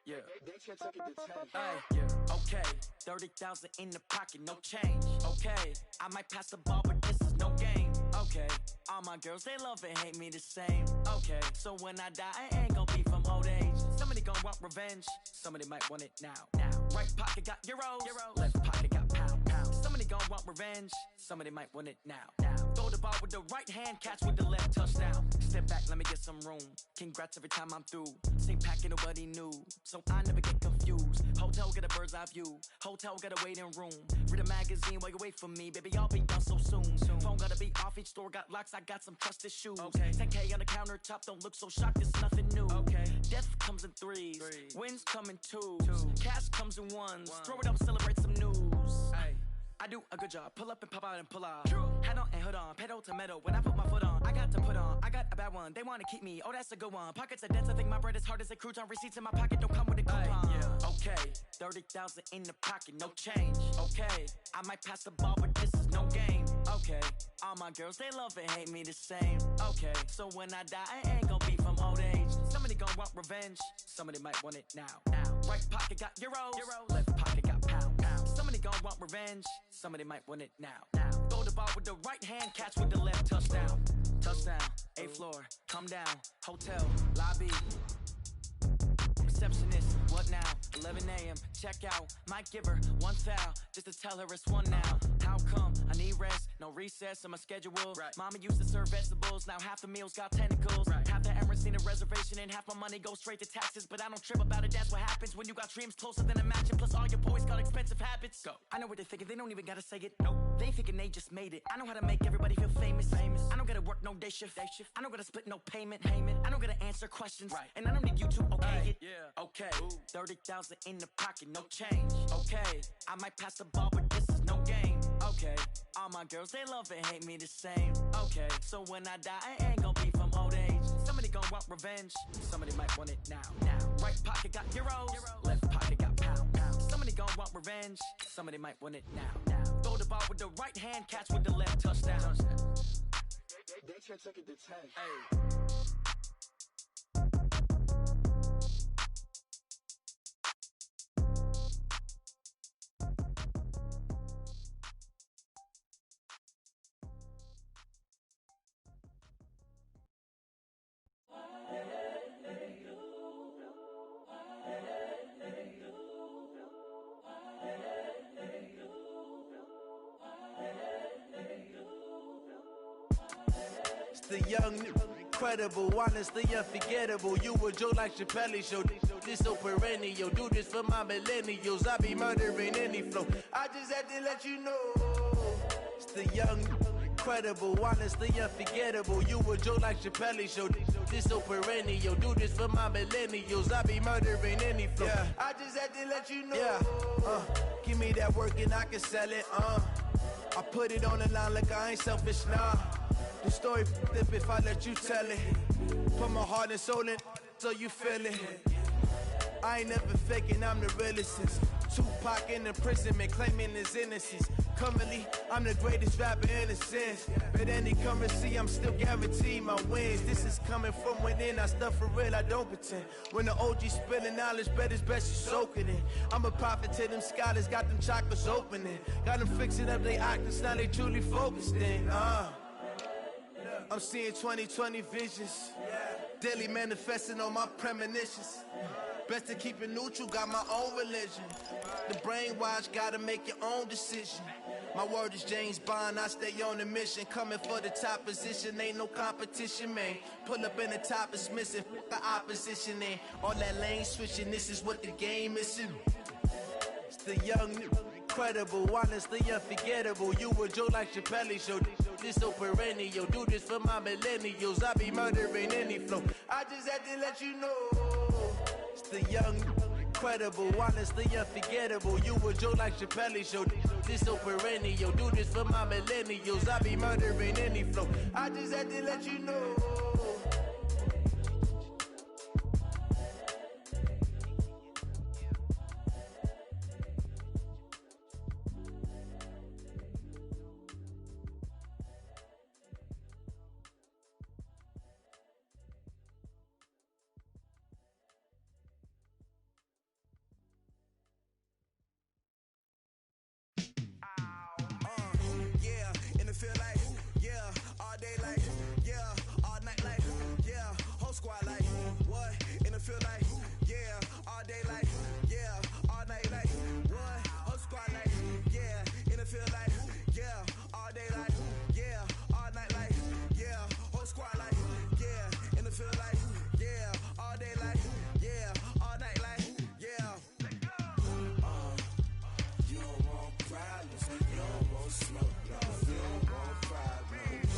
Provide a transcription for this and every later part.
Yeah. Yeah. Okay. 30,000 in the pocket, no change. Okay. I might pass the ball, but this is no game. Okay. All my girls, they love and hate me the same. Okay. So when I die, I ain't gon' be from old age. Somebody gon' want revenge. Somebody might want it now. Right pocket got euros. Left pocket got pound. Somebody gon' want revenge. Somebody might want it now. Throw the ball with the right hand, catch with the left, touchdown. Step back, let me get some room. Congrats every time I'm through. Same packet, nobody knew, so I never get confused. Hotel get a bird's eye view. Hotel got a waiting room. Read a magazine while you wait for me, baby. I'll be done so soon. Phone gotta be off. Each store got locks. I got some trusted shoes. 10K on the countertop. Don't look so shocked. It's nothing new. Death comes in threes. Wins come in twos. Cash comes in ones. Throw it up, celebrate some news. I do a good job, pull up and pop out and pull out. Head on and hood on, pedal to metal. When I put my foot on, I got to put on. I got a bad one, they wanna keep me. Oh, that's a good one. Pockets are dense, I think my bread is hard as a crouton. Receipts in my pocket don't come with a coupon. Okay, 30,000 in the pocket, no change. Okay, I might pass the ball, but this is no game. Okay, all my girls, they love and hate me the same. Okay, so when I die, I ain't gon' be from old age. Somebody gon' want revenge. Somebody might want it now. Right pocket got euros. Left pocket got pound. Somebody gon' want revenge. Somebody might want it now. Throw the ball with the right hand, catch with the left, touchdown. Touchdown, 8th floor, come down. Hotel, lobby. Receptionist, what now? 11 a.m., check out. Might give her one foul, just to tell her it's one now. How come? I need rest, no recess in my schedule. Mama used to serve vegetables, now half the meals got tentacles. Half the errands need a reservation and half my money goes straight to taxes. But I don't trip about it, that's what happens when you got dreams closer than a mansion. Plus all your boys got expensive habits. Go. I know what they're thinking, they don't even gotta say it. Nope. They thinking they just made it. I know how to make everybody feel famous. I don't gotta work no day shift. I don't gotta split no payment. I don't gotta answer questions. And I don't need you to okay it. Okay, 30,000 in the pocket, no change. Okay, I might pass the ball, but this is no game. Okay, all my girls, they love and hate me the same. Okay, so when I die, I ain't gon' be from old age. Somebody gon' want revenge. Somebody might want it now. Right pocket got euros. Left pocket got pound. Somebody gon' want revenge. Somebody might want it now. Throw the ball with the right hand, catch with the left, touchdown. They can't take it to 10. The young, incredible, honestly unforgettable. You a joke like Chappelle Show. This so perennial. Do this for my millennials. I be murdering any flow. I just had to let you know. It's the young, incredible, honestly unforgettable. You a joke like Chappelle Show. This so perennial. Do this for my millennials. I be murdering any flow. Yeah. I just had to let you know. Yeah. Give me that work and I can sell it. I put it on the line like I ain't selfish, nah. The story flip if I let you tell it. Put my heart and soul in so you feel it. I ain't never faking, I'm the realest since Tupac in imprisonment, claiming his innocence. Currently, I'm the greatest rapper in a sense. But any currency, I'm still guaranteed my wins. This is coming from within, I stuff for real, I don't pretend. When the OG spilling knowledge, bet it's best you soak it in. I'm a prophet to them scholars, got them chakras opening. Got them fixing up their octaves, now they truly focused in. I'm seeing 2020 visions, daily manifesting on my premonitions. Best to keep it neutral, got my own religion. The brainwash, gotta make your own decision. My word is James Bond, I stay on a mission. Coming for the top position, ain't no competition, man. Pull up in the top, it's missing, the opposition, ain't all that lane switching, this is what the game is. It's the young, incredible, honestly unforgettable. You a joke like Chappelle Show. This so perennial. Do this for my millennials. I be murdering any flow. I just had to let you know. It's the young, incredible, honestly unforgettable. You a joke like Chappelle Show. This so perennial. Do this for my millennials. I be murdering any flow. I just had to let you know. feel like, yeah, all day like, yeah, all night like, what? Whole squad like, yeah, in the feel like, yeah, all day like, yeah, all night like, yeah, whole squad like, yeah, in the feel like, yeah, all day like, yeah, all night like, yeah. You don't want problems, you don't want smoke, no, you don't want problems.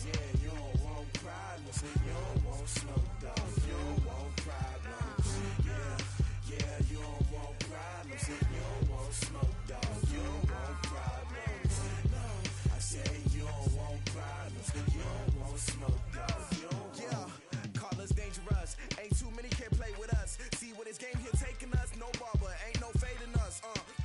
Yeah, you don't want problems, you don't want smoke, dog, you don't want problems. Yeah, you don't want problems, you don't want smoke, dog, you don't want problems. No, I say you don't want problems, you don't want smoke, dog, you don't want. Yeah, call us dangerous, ain't too many can play with us. See what this game here taking us, no barber, ain't no fading us.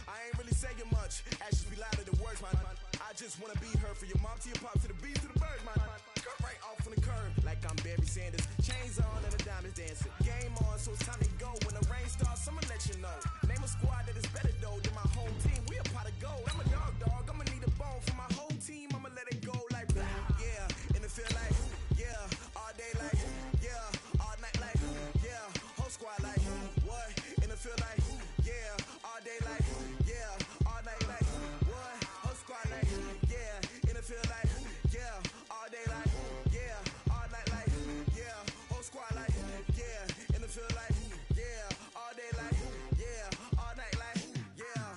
I ain't really saying much, actions be louder than words, man. I just wanna be heard, for your mom to your pop to the beat to the birds, man. Cut right off on the curb, like I'm Barry Sanders. Chains on and the diamonds dancing. Game on, so it's time to go. When the rain starts, I'ma let you know. Name a squad that is better though than my home team. We a pot of gold. I'm a dog. I'ma need a bone for my whole team. I'ma let it go like blah. Yeah, and it feel like, yeah, all day like, yeah, all night like, yeah, whole squad like, what? And it feel like, yeah, all day like, yeah, all night like, what? Whole squad like, yeah, and it feel like, yeah, all day like, yeah, all night like, yeah, whole squad like, yeah, and it feel like, yeah, all day like, yeah, all night like, yeah.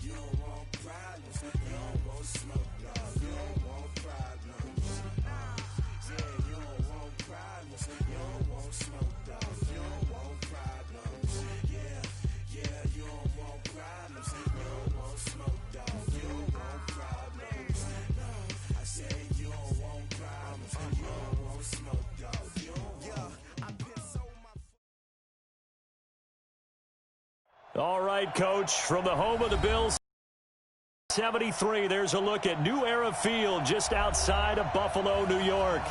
You don't want problems, you don't want smoke, no, you don't want problems. Yeah, you don't want problems, you don't want smoke, dog, you don't want problems. Yeah, you don't want problems, you don't want smoke, dog, you don't want problems. No, I say you don't want problems, you don't want smoke, dog, you don't want. Yeah, I piss on my. All right, Coach, from the home of the Bills, 73, there's a look at New Era Field just outside of Buffalo, New York.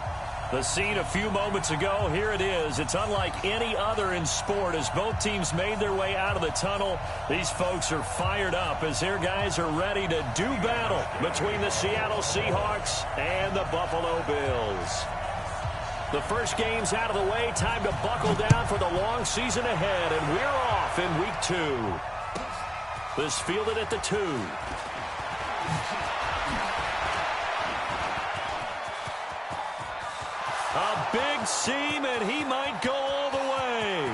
The scene a few moments ago, here it is. It's unlike any other in sport as both teams made their way out of the tunnel. These folks are fired up as their guys are ready to do battle between the Seattle Seahawks and the Buffalo Bills. The first game's out of the way. Time to buckle down for the long season ahead, and we're off in week 2. This fielded at the 2. A big seam, and he might go all the way.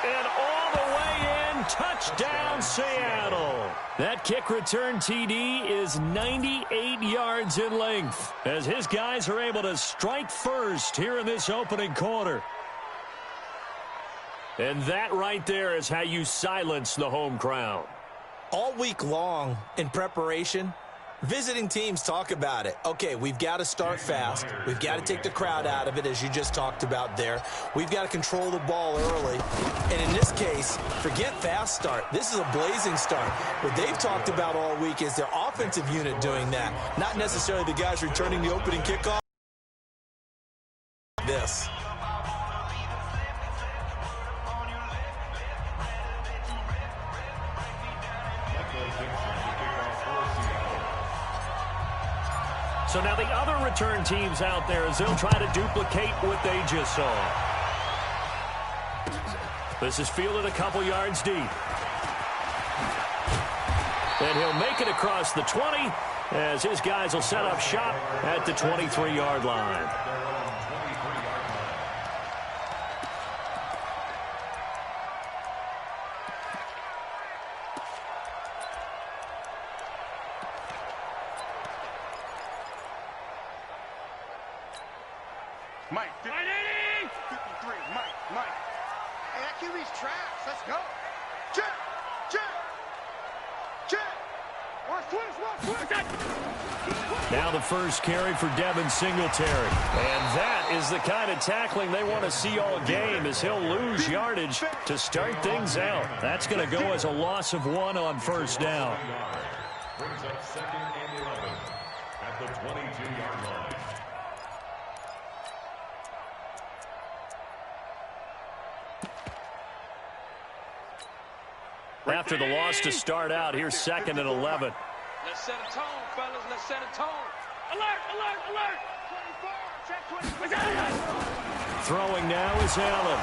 And all the way in, touchdown Seattle. That kick return TD is 98 yards in length as his guys are able to strike first here in this opening quarter. And that right there is how you silence the home crowd. All week long in preparation, visiting teams talk about it. Okay, we've got to start fast. We've got to take the crowd out of it, as you just talked about there. We've got to control the ball early. And in this case, forget fast start. This is a blazing start. What they've talked about all week is their offensive unit doing that, not necessarily the guys returning the opening kickoff. This. So now the other return teams out there as they'll try to duplicate what they just saw. This is fielded a couple yards deep. And he'll make it across the 20 as his guys will set up shop at the 23-yard line. Mike, 53, Mike. Hey, that QB's trash. Let's go. Check. Now the first carry for Devin Singletary. And that is the kind of tackling they want to see all game as he'll lose yardage to start things out. That's going to go as a loss of 1 on first down. Brings up 2nd and 11 at the 22-yard line. After the loss to start out, here's 2nd and 11. Let's set a tone, fellas. Let's set a tone. Alert, alert, alert. Throwing now is Allen.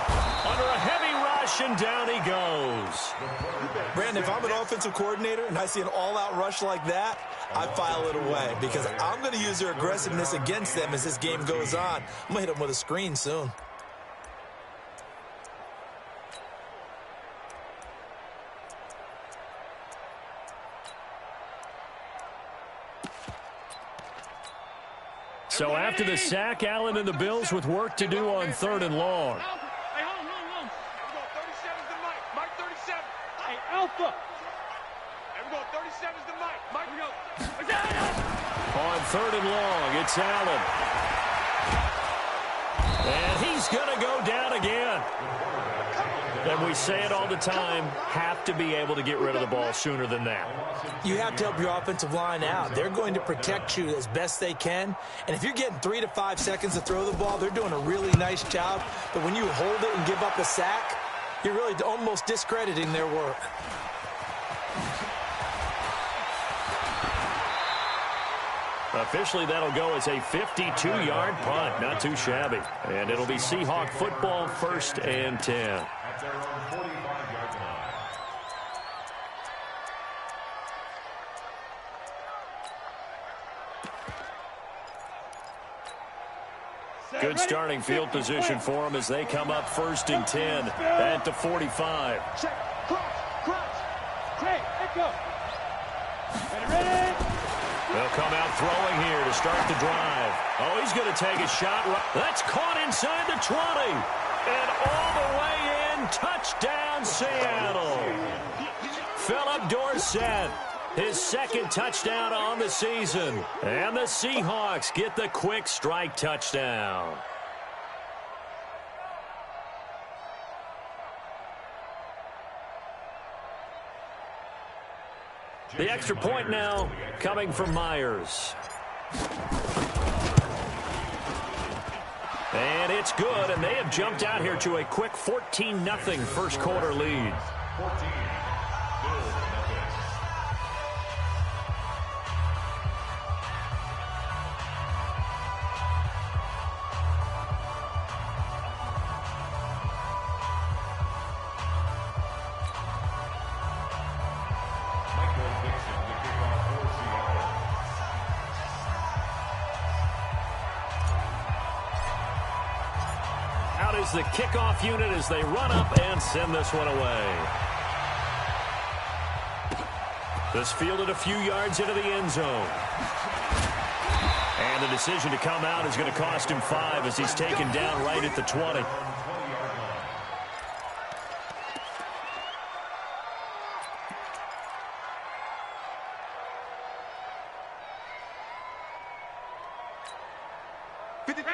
Under a heavy rush, and down he goes. Brandon, if I'm an offensive coordinator and I see an all-out rush like that, I file it away because I'm going to use their aggressiveness against them as this game goes on. I'm going to hit them with a screen soon. So after the sack, Allen and the Bills with work to do on 3rd and long. Hey, hold on. 37's the Mike. Mike 37. Hey, Alpha. Hey, we go. 37's the Mike. Mike, we go. On 3rd and long, it's Allen. And he's going to go down again. And we say it all the time, have to be able to get rid of the ball sooner than that. You have to help your offensive line out. They're going to protect you as best they can. And if you're getting 3 to 5 seconds to throw the ball, they're doing a really nice job. But when you hold it and give up a sack, you're really almost discrediting their work. Officially, that'll go as a 52-yard punt. Not too shabby. And it'll be Seahawk football, 1st and 10. At their own 45-yard line. Good starting field position for them as they come up 1st and 10 at the 45. Check. Cross. Hey, let go. Ready. They'll come out throwing here to start the drive. Oh, he's going to take a shot. That's caught inside the 20. And all the way in. Touchdown, Seattle. Philip Dorsett, his 2nd touchdown on the season. And the Seahawks get the quick strike touchdown. The extra point now coming from Myers. And it's good, and they have jumped out here to a quick 14-0 first quarter lead. 14. The kickoff unit as they run up and send this one away. This fielded a few yards into the end zone. And the decision to come out is going to cost him 5 as he's taken down right at the 20.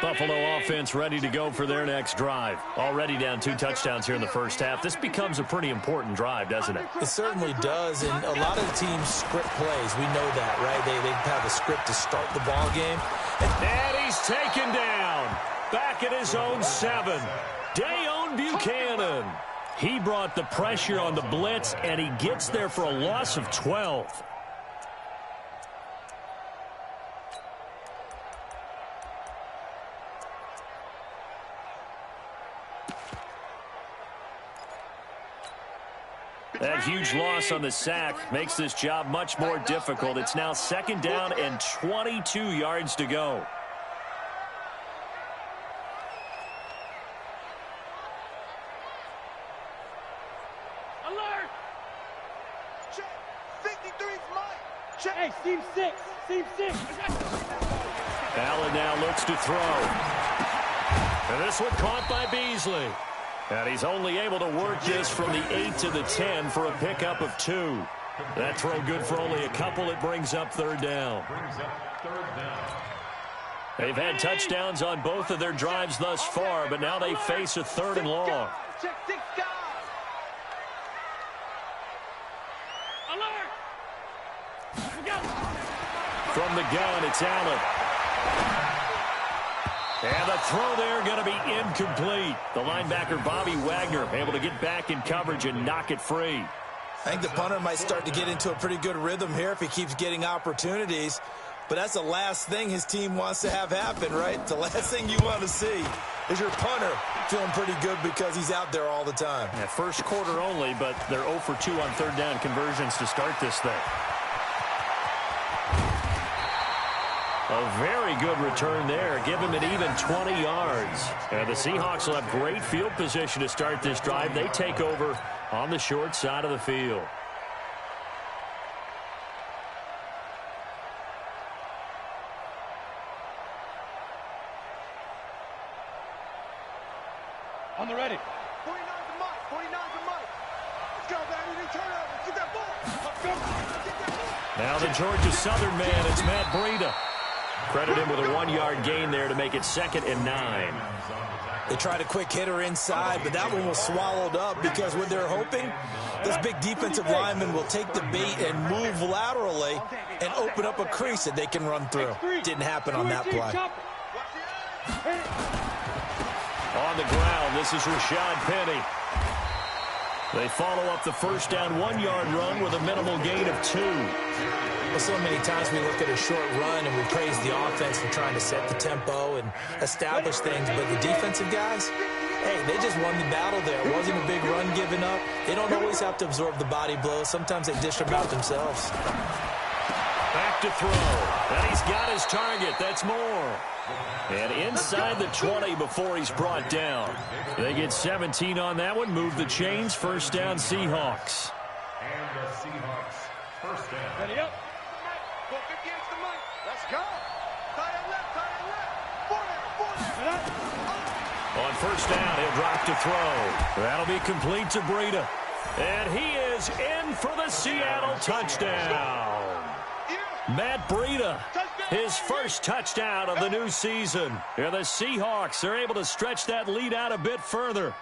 Buffalo offense ready to go for their next drive. Already down 2 touchdowns here in the first half. This becomes a pretty important drive, doesn't it? It certainly does, and a lot of the teams script plays. We know that, right? They have a script to start the ball game. And he's taken down. Back at his own 7. Dayon Buchanan. He brought the pressure on the blitz, and he gets there for a loss of 12. That huge loss on the sack makes this job much more difficult. It's now 2nd down and 22 yards to go. Alert! Check. 53's Mike. Check. Hey, Team 6. Allen now looks to throw. And this one caught by Beasley. And he's only able to work this from the 8 to the 10 for a pickup of 2. That throw good for only a couple. It brings up 3rd down. They've had touchdowns on both of their drives thus far, but now they face a 3rd and long. Check 6 guys. Alert! From the gun, it's Allen. And the throw there going to be incomplete. The linebacker, Bobby Wagner, able to get back in coverage and knock it free. I think the punter might start to get into a pretty good rhythm here if he keeps getting opportunities. but that's the last thing his team wants to have happen, right? The last thing you want to see is your punter feeling pretty good because he's out there all the time. Yeah, first quarter only, but they're 0 for 2 on third down conversions to start this thing. A very good return there. Give him an even 20 yards. And the Seahawks will have great field position to start this drive. They take over on the short side of the field. On the ready. 49 to Mike. 49 to Mike. Let's go, baby. Return over. Get that ball. Let's go. Get that ball. Now the Georgia Southern man, it's Matt Breida. Credit him with a 1-yard gain there to make it 2nd and 9. They tried a quick hitter inside, but that one was swallowed up because what they're hoping, this big defensive lineman will take the bait and move laterally and open up a crease that they can run through. Didn't happen on that play. On the ground, this is Rashad Penny. They follow up the first down 1-yard run with a minimal gain of 2. Well, so many times we look at a short run and we praise the offense for trying to set the tempo and establish things, but the defensive guys, hey, they just won the battle there. It wasn't a big run given up. They don't always have to absorb the body blows. Sometimes they dish them out themselves. Back to throw. And he's got his target. That's Moore. And inside the 20 before he's brought down. They get 17 on that one. Move the chains. First down, Seahawks. And the Seahawks, first down. Ready up. 458 to Mike. Let's go. Tight end left. Tight end left. 4 On first down, he'll drop to throw. That'll be complete to Breida. And he is in for the Seattle touchdown. Matt Breida, his first touchdown of the new season. And the Seahawks are able to stretch that lead out a bit further.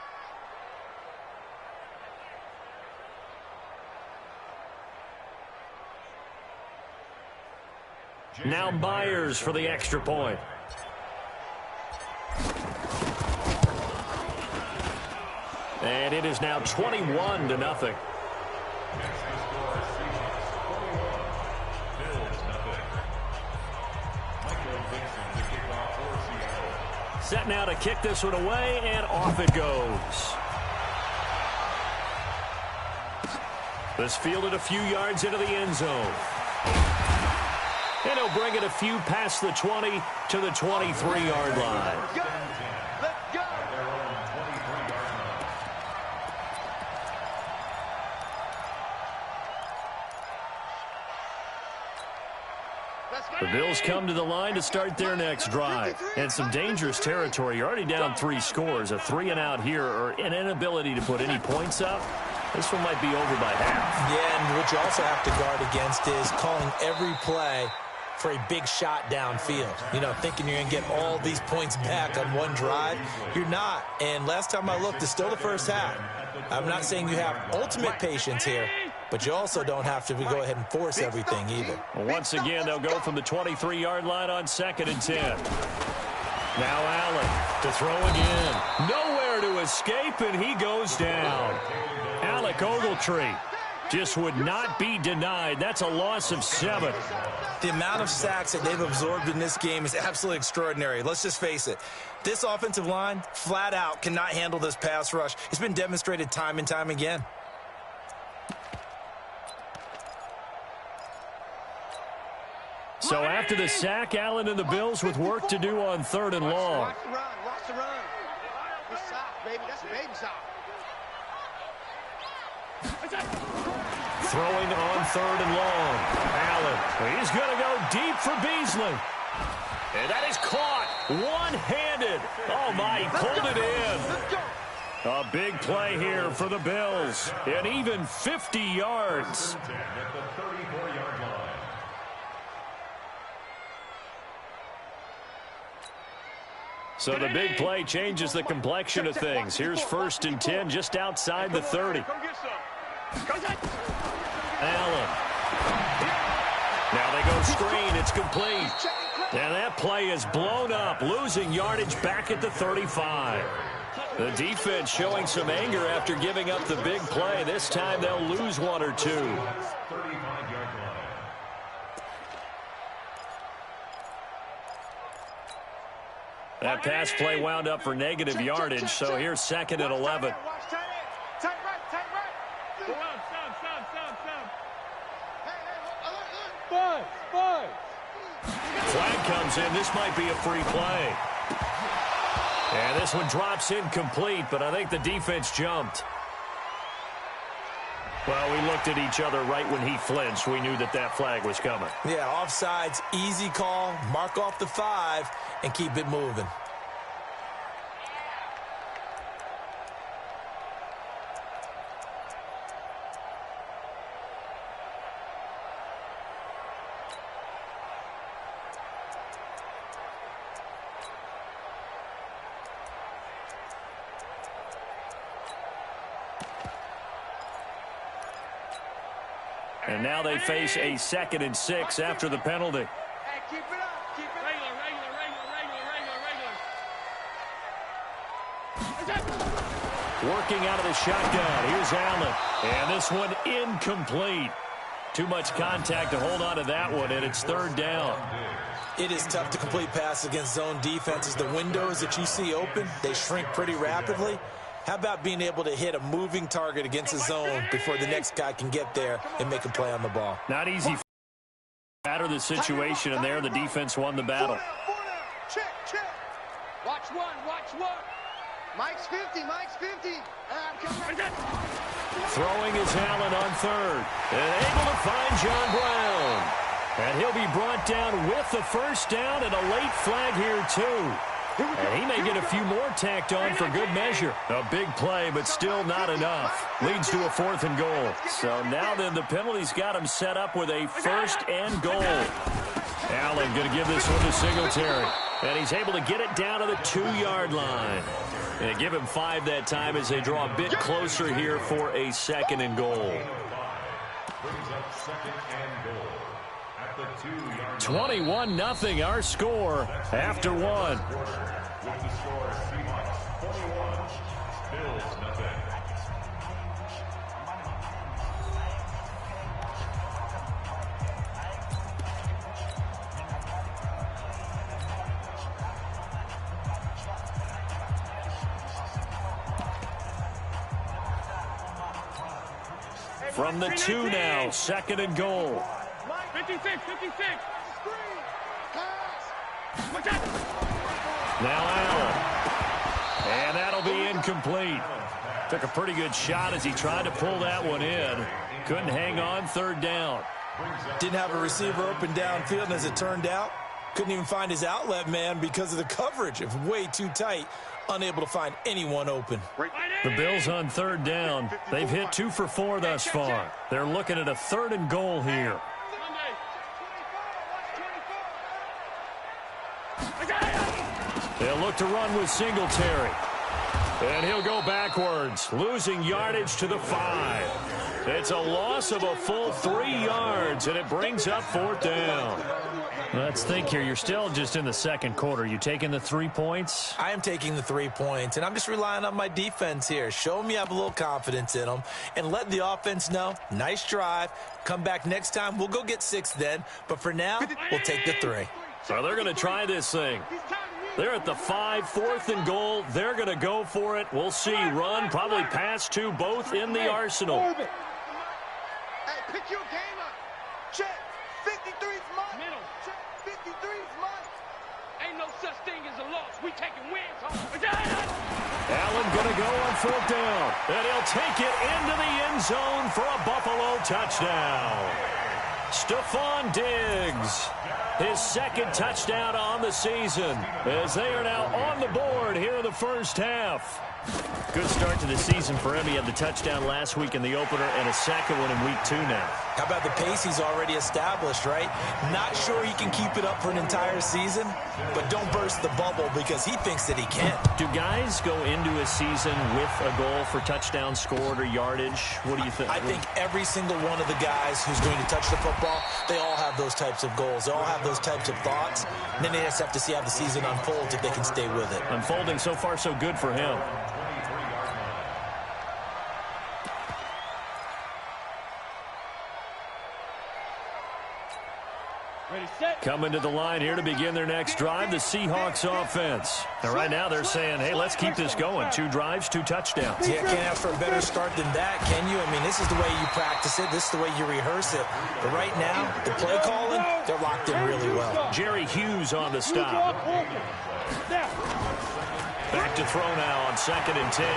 Now Myers for the extra point. And it is now 21-0. Set now to kick this one away, and off it goes. This fielded a few yards into the end zone. And he'll bring it a few past the 20 to the 23-yard line. Let's go. The Bills come to the line to start their next drive. And some dangerous territory. You're already down 3 scores. A 3-and-out here or an inability to put any points up. This one might be over by half. Yeah, and what you also have to guard against is calling every play for a big shot downfield. You know, thinking you're going to get all these points back on one drive. You're not. And last time I looked, it's still the first half. I'm not saying you have ultimate patience here, but you also don't have to go ahead and force everything either. Well, once again, they'll go from the 23-yard line on 2nd and 10. Now Allen to throw again. Nowhere to escape, and he goes down. Alec Ogletree just would not be denied. That's a loss of 7. The amount of sacks that they've absorbed in this game is absolutely extraordinary. Let's just face it. This offensive line, flat out, cannot handle this pass rush. It's been demonstrated time and time again. So after the sack, Allen and the Bills with work to do on 3rd and long. Watch the run. Watch the run. Good sock, baby. That's a baby sock. Throwing on 3rd and long. Allen, he's going to go deep for Beasley. And that is caught one-handed. Oh, my, he pulled it in. A big play here for the Bills. And even 50 yards. So the big play changes the complexion of things. Here's 1st and 10 just outside the 30. Allen. Now they go screen. It's complete. And that play is blown up, losing yardage back at the 35. The defense showing some anger after giving up the big play. This time they'll lose 1 or 2. That pass play wound up for negative yardage, so here's 2nd and 11. Tight right. Go out, some. Five. Flag comes in. This might be a free play. And this one drops incomplete, but I think the defense jumped. Well, we looked at each other right when he flinched. We knew that flag was coming. Yeah, offsides, easy call. Mark off the 5 and keep it moving. And now they face a 2nd and 6 after the penalty. Hey, keep it up. Regular. Working out of the shotgun. Here's Allen. And this one incomplete. Too much contact to hold on to that one, and it's 3rd down. It is tough to complete passes against zone defenses. The windows that you see open, they shrink pretty rapidly. How about being able to hit a moving target against a zone before the next guy can get there and make a play on the ball? Not easy. Matter the situation, and there the defense won the battle. Check. Watch one. Mike's 50. Throwing is Allen on 3rd. And able to find John Brown. And he'll be brought down with the 1st down and a late flag here, too. And he may get a few more tacked on for good measure. A big play, but still not enough. Leads to a 4th and goal. So now then the penalty's got him set up with a 1st and goal. Allen going to give this one to Singletary. And he's able to get it down to the 2-yard line. And give him 5 that time as they draw a bit closer here for a 2nd and goal. Brings up 2nd and goal. 21-0 our score after 1. With the score, Seahawks 21, Bills nothing. From the 2 now, 2nd and goal. 56. Now Allen. And that'll be incomplete. Took a pretty good shot as he tried to pull that one in. Couldn't hang on, 3rd down. Didn't have a receiver open downfield, and as it turned out, couldn't even find his outlet man because of the coverage. It was way too tight. Unable to find anyone open. The Bills on 3rd down. They've hit 2 for 4 thus far. They're looking at a 3rd and goal here. They'll look to run with Singletary. And he'll go backwards, losing yardage to the 5. It's a loss of a full 3 yards, and it brings up 4th down. Let's think here. You're still just in the 2nd quarter. You taking the 3 points? I am taking the 3 points, and I'm just relying on my defense here. Show me I have a little confidence in them, and let the offense know, nice drive. Come back next time. We'll go get 6 then, but for now, we'll take the 3. So they're going to try this thing. They're at the 5, 4th and goal. They're going to go for it. We'll see. Run, probably pass 2, both in the arsenal. Hey, pick your game up. Check. 53's mine. Middle. Check. 53's mine. Ain't no such thing as a loss. We taking wins home. Allen going to go on 4th down. And he'll take it into the end zone for a Buffalo touchdown. Stephon Diggs. His 2nd touchdown on the season as they are now on the board here in the 1st half. Good start to the season for him. He had the touchdown last week in the opener and a 2nd one in week 2 now. How about the pace he's already established, right? Not sure he can keep it up for an entire season, but don't burst the bubble because he thinks that he can. Do guys go into a season with a goal for touchdowns scored or yardage? What do you think? I think every single one of the guys who's going to touch the football, they all have those types of goals. They all have those types of thoughts. And then they just have to see how the season unfolds if they can stay with it. Unfolding so far so good for him. Coming to the line here to begin their next drive, the Seahawks offense. And right now they're saying, hey, let's keep this going. 2 drives, 2 touchdowns. Yeah, can't ask for a better start than that, can you? I mean, this is the way you practice it. This is the way you rehearse it. But right now, the play calling, they're locked in really well. Jerry Hughes on the stop. Back to throw now on 2nd and 10.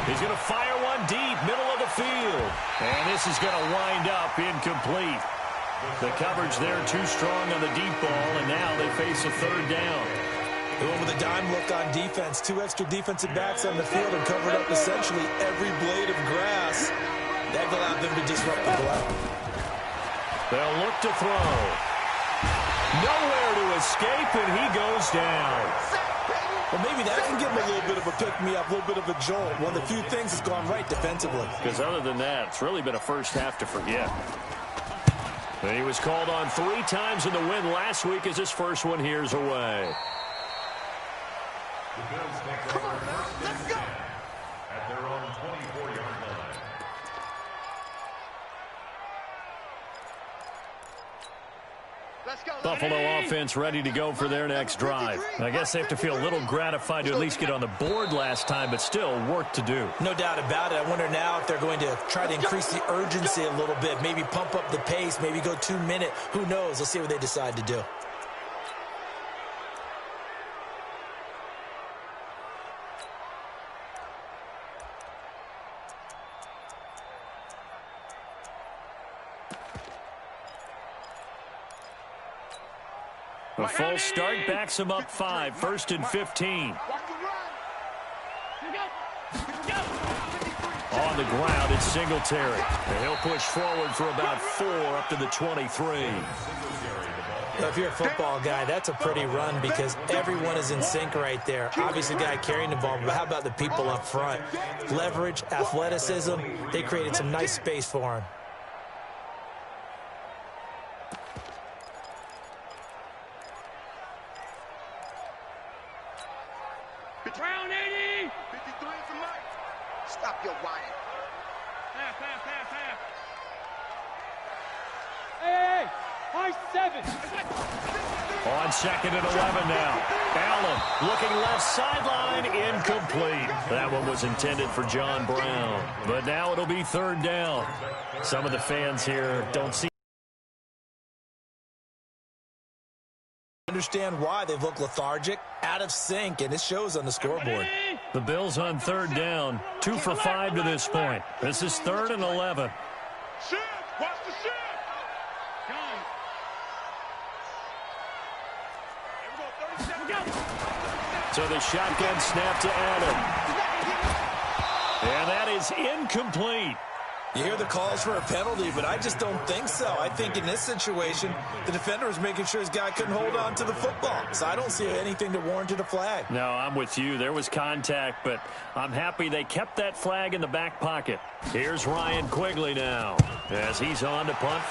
He's going to fire one deep, middle of the field. And this is going to wind up incomplete. The coverage there too strong on the deep ball, and now they face a 3rd down. They went with a dime look on defense. 2 extra defensive backs on the field and covered up essentially every blade of grass. That allowed them to disrupt the play. They'll look to throw. Nowhere to escape, and he goes down. Well, maybe that can give him a little bit of a pick-me-up, a little bit of a jolt. One of the few things that's gone right defensively. Because other than that, it's really been a first half to forget. And he was called on 3 times in the win last week as his first one here's away. The Bills take their first and 10 at their own 24-yard line. Buffalo offense ready to go for their next drive. I guess they have to feel a little gratified to at least get on the board last time, but still work to do. No doubt about it. I wonder now if they're going to try to increase the urgency a little bit, maybe pump up the pace, maybe go 2-minute. Who knows? Let's see what they decide to do. A false start backs him up 5, 1st and 15. On the ground, it's Singletary. And he'll push forward for about 4 up to the 23. If you're a football guy, that's a pretty run because everyone is in sync right there. Obviously, the guy carrying the ball, but how about the people up front? Leverage, athleticism, they created some nice space for him. Brown 80! 53 for Mike. Stop your whining. Half. Hey, high 7. On 2nd and 11 now. Allen looking left sideline, incomplete. That one was intended for John Brown. But now it'll be 3rd down. Some of the fans here don't see. Understand why they look lethargic, out of sync, and it shows on the scoreboard. The Bills on 3rd down, 2 for 5 to this point. This is 3rd and 11. Shift! Watch the shift! So the shotgun snap to Adam. And that is incomplete. You hear the calls for a penalty, but I just don't think so. I think in this situation, the defender was making sure his guy couldn't hold on to the football. So I don't see anything to warrant a flag. No, I'm with you. There was contact, but I'm happy they kept that flag in the back pocket. Here's Ryan Quigley now as he's on to punt.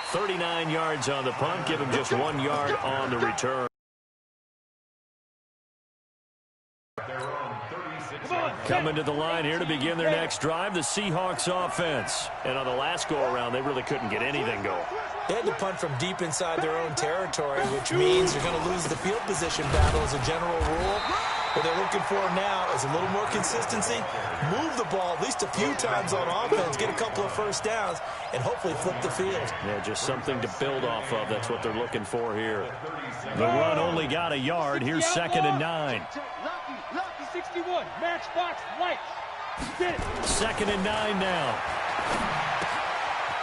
$39 yards on the punt. Give him just 1 yard on the return. Coming to the line here to begin their next drive, the Seahawks offense. And on the last go-around, they really couldn't get anything going. They had to punt from deep inside their own territory, which means they're going to lose the field position battle as a general rule. What they're looking for now is a little more consistency, move the ball at least a few times on offense, get a couple of first downs, and hopefully flip the field. Yeah, just something to build off of. That's what they're looking for here. The run only got a yard. Here's 2nd and 9. Lucky 61, matchbox lights. Get it. 2nd and 9 now.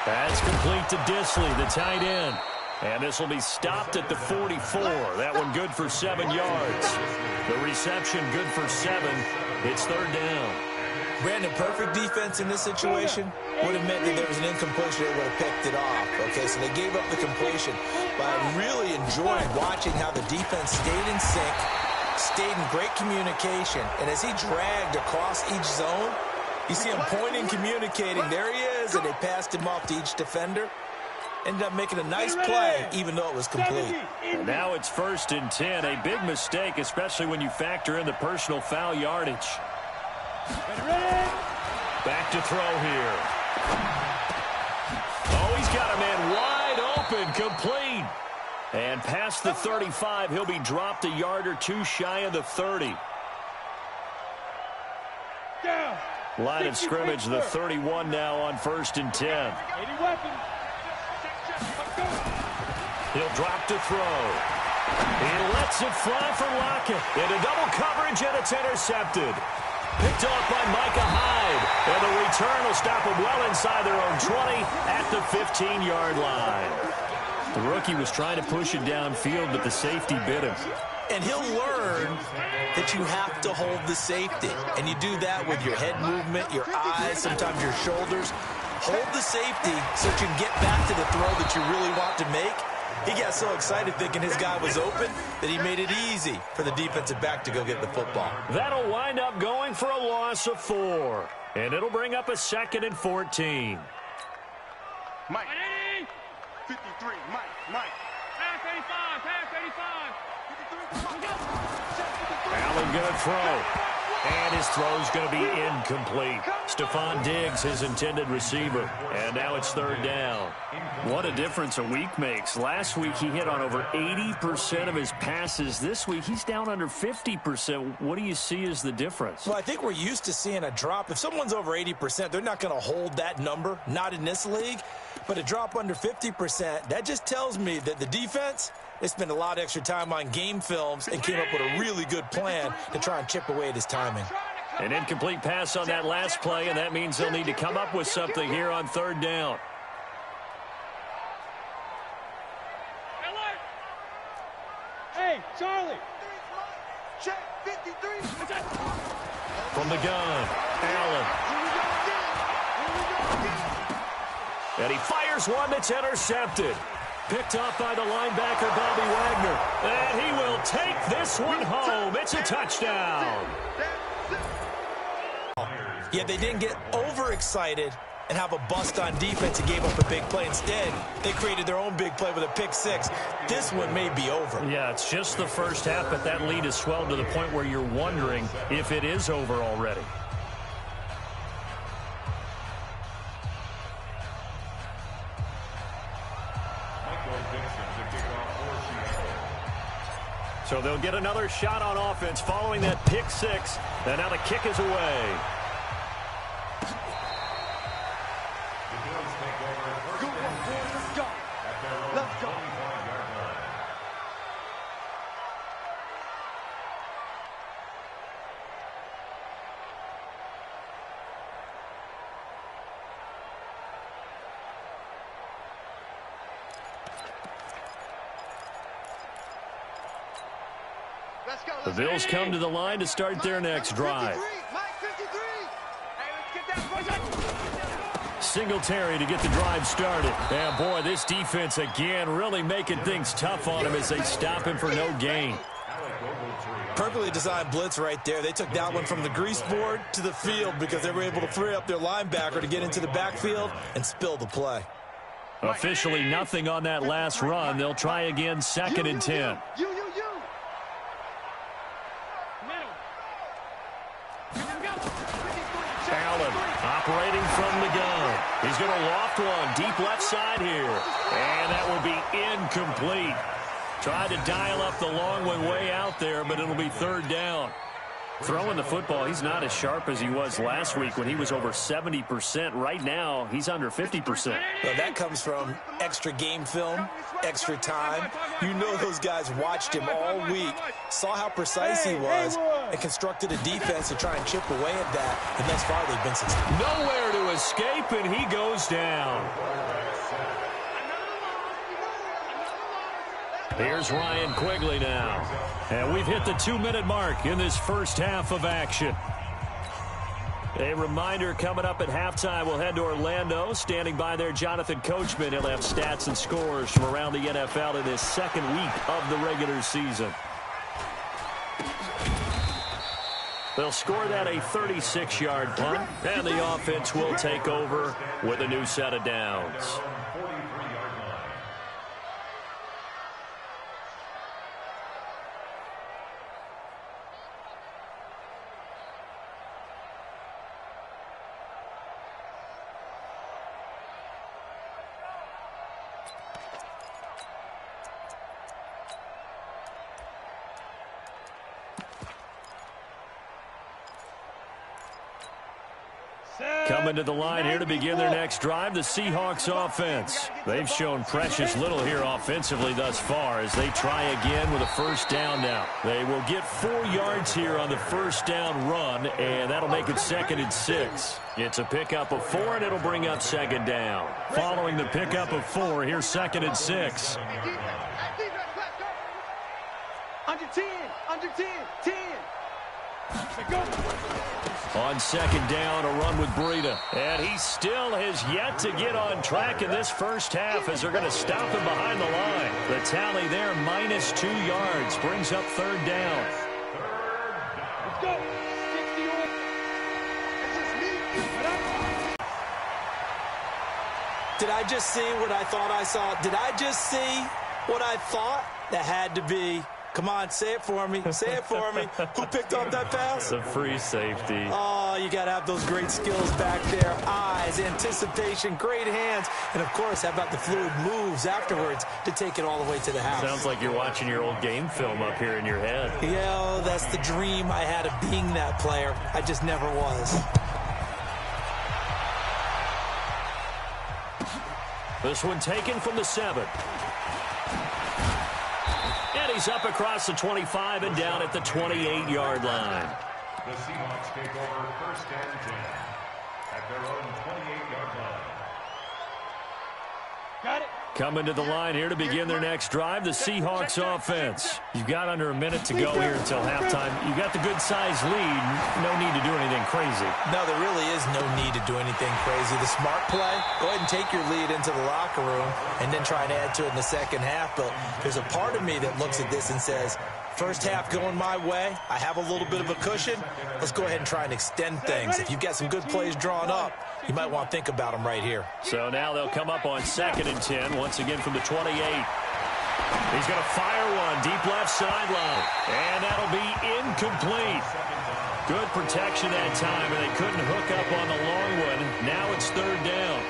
That's complete to Disley, the tight end. And this will be stopped at the 44. That one good for 7 yards. The reception good for 7. It's 3rd down. Brandon, perfect defense in this situation would have meant that there was an incompletion. They would have picked it off. Okay, so they gave up the completion. But I really enjoyed watching how the defense stayed in sync, stayed in great communication. And as he dragged across each zone, you see him pointing, communicating. There he is, and they passed him off to each defender. Ended up making a nice play, even though it was complete. And now it's 1st and 10. A big mistake, especially when you factor in the personal foul yardage. Back to throw here. Oh, he's got a man wide open, complete. And past the 35, he'll be dropped a yard or two shy of the 30. Line of scrimmage, the 31 now on 1st and 10. He'll drop to throw. He lets it fly for Lockett. Into double coverage, and it's intercepted. Picked off by Micah Hyde. And the return will stop them well inside their own 20 at the 15-yard line. The rookie was trying to push it downfield, but the safety bit him. And he'll learn that you have to hold the safety. And you do that with your head movement, your eyes, sometimes your shoulders. Hold the safety so that you can get back to the throw that you really want to make. He got so excited thinking his guy was open that he made it easy for the defensive back to go get the football. That'll wind up going for a loss of 4. And it'll bring up a 2nd and 14. Mike. 53, Mike. Pass 85, pass 85. Allen going to throw. And his throw's going to be incomplete. Stephon Diggs, his intended receiver. And now it's 3rd down. What a difference a week makes. Last week he hit on over 80% of his passes. This week he's down under 50%. What do you see as the difference? Well, I think we're used to seeing a drop. If someone's over 80%, they're not going to hold that number. Not in this league. But a drop under 50%, that just tells me that the defense, they spent a lot of extra time on game films and came up with a really good plan to try and chip away at his timing. An incomplete pass on that last play, and that means they'll need to come up with something here on 3rd down. Hey, Charlie. Check 53. From the gun, Allen. And he fires one that's intercepted. Picked off by the linebacker, Bobby Wagner. And he will take this one home. It's a touchdown. Yeah, they didn't get overexcited and have a bust on defense and gave up a big play. Instead, they created their own big play with a pick-6. This one may be over. Yeah, it's just the first half, but that lead has swelled to the point where you're wondering if it is over already. So they'll get another shot on offense following that pick-6. And now the kick is away. Let's go. The Bills come to the line to start their next drive. Singletary to get the drive started. And boy, this defense again really making things tough on him as they stop him for no gain. Perfectly designed blitz right there. They took that one from the grease board to the field because they were able to free up their linebacker to get into the backfield and spill the play. Officially nothing on that last run. They'll try again, 2nd and 10. Allen operating from the gun. He's going to loft one deep left side here. And that will be incomplete. Tried to dial up the long one way out there, but it'll be 3rd down. Throwing the football, he's not as sharp as he was last week when he was over 70%. Right now, he's under 50%. Well, that comes from extra game film, extra time. You know those guys watched him all week, saw how precise he was, and constructed a defense to try and chip away at that. And thus far, they've been successful. Nowhere to escape, and he goes down. Here's Ryan Quigley now. And we've hit the 2-minute mark in this first half of action. A reminder coming up at halftime, we'll head to Orlando. Standing by there, Jonathan Coachman. He'll have stats and scores from around the NFL in this 2nd week of the regular season. They'll score that a 36-yard punt, and the offense will take over with a new set of downs. Coming to the line here to begin their next drive, the Seahawks offense. They've shown precious little here offensively thus far as they try again with a first down now. They will get 4 yards here on the first down run, and that'll make it 2nd and 6. It's a pickup of 4, and it'll bring up 2nd down. Following the pickup of 4, here's 2nd and 6. Under 10, under 10, 10. Go. On 2nd down, a run with Breida. And he still has yet to get on track in this first half as they're going to stop him behind the line. The tally there, minus 2 yards, brings up 3rd down. Let's go. 60 on. This is me. Did I just see what I thought I saw? Did I just see what I thought? That had to be. Come on, say it for me. Say it for me. Who picked up that pass? The free safety. Oh, you got to have those great skills back there. Eyes, anticipation, great hands. And, of course, how about the fluid moves afterwards to take it all the way to the house? Sounds like you're watching your old game film up here in your head. Yeah, that's the dream I had of being that player. I just never was. This one taken from the 7. And he's up across the 25 and down at the 28-yard line. The Seahawks take over 1st and 10 at their own 28-yard line. Got it. Coming to the line here to begin their next drive, the Seahawks offense. You've got under a minute to go here until halftime. You've got the good-sized lead. No need to do anything crazy. No, there really is no need to do anything crazy. The smart play, go ahead and take your lead into the locker room and then try and add to it in the second half. But there's a part of me that looks at this and says, first half going my way, I have a little bit of a cushion. Let's go ahead and try and extend things. If you've got some good plays drawn up, you might want to think about them right here. So now they'll come up on 2nd and 10, once again from the 28. He's going to fire one, deep left sideline, and that'll be incomplete. Good protection that time, and they couldn't hook up on the long one. Now it's 3rd down.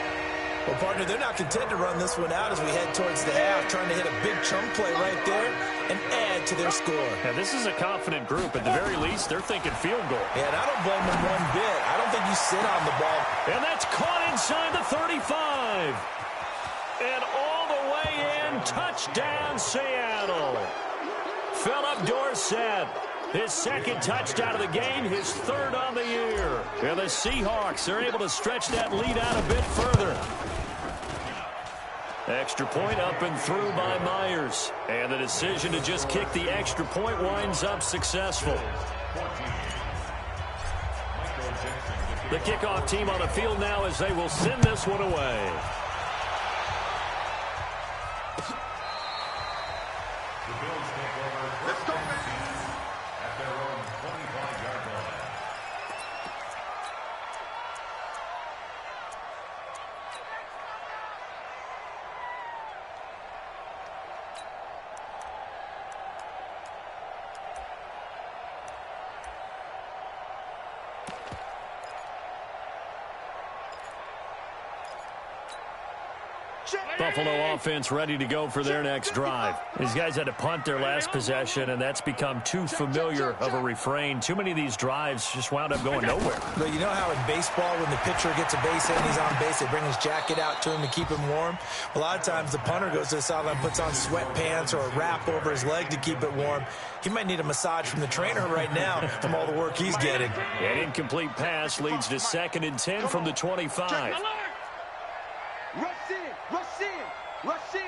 Well, partner, they're not content to run this one out as we head towards the half, trying to hit a big chunk play right there and add to their score. Now, this is a confident group. At the very least, they're thinking field goal. Yeah, and I don't blame them one bit. I don't think you sit on the ball. And that's caught inside the 35. And all the way in, touchdown, Seattle. Philip Dorsett, his 2nd touchdown of the game, his 3rd on the year. And the Seahawks are able to stretch that lead out a bit further. Extra point up and through by Myers. And the decision to just kick the extra point winds up successful. The kickoff team on the field now as they will send this one away. Let's go, man. At their own 25-yard line. Buffalo offense ready to go for their next drive. These guys had to punt their last possession, and that's become too familiar of a refrain. Too many of these drives just wound up going nowhere. But you know how in baseball, when the pitcher gets a base hit and he's on base, they bring his jacket out to him to keep him warm? A lot of times the punter goes to the sideline, puts on sweatpants or a wrap over his leg to keep it warm. He might need a massage from the trainer right now from all the work he's getting. An incomplete pass leads to 2nd and 10 from the 25. Rush in, rush in, rush in.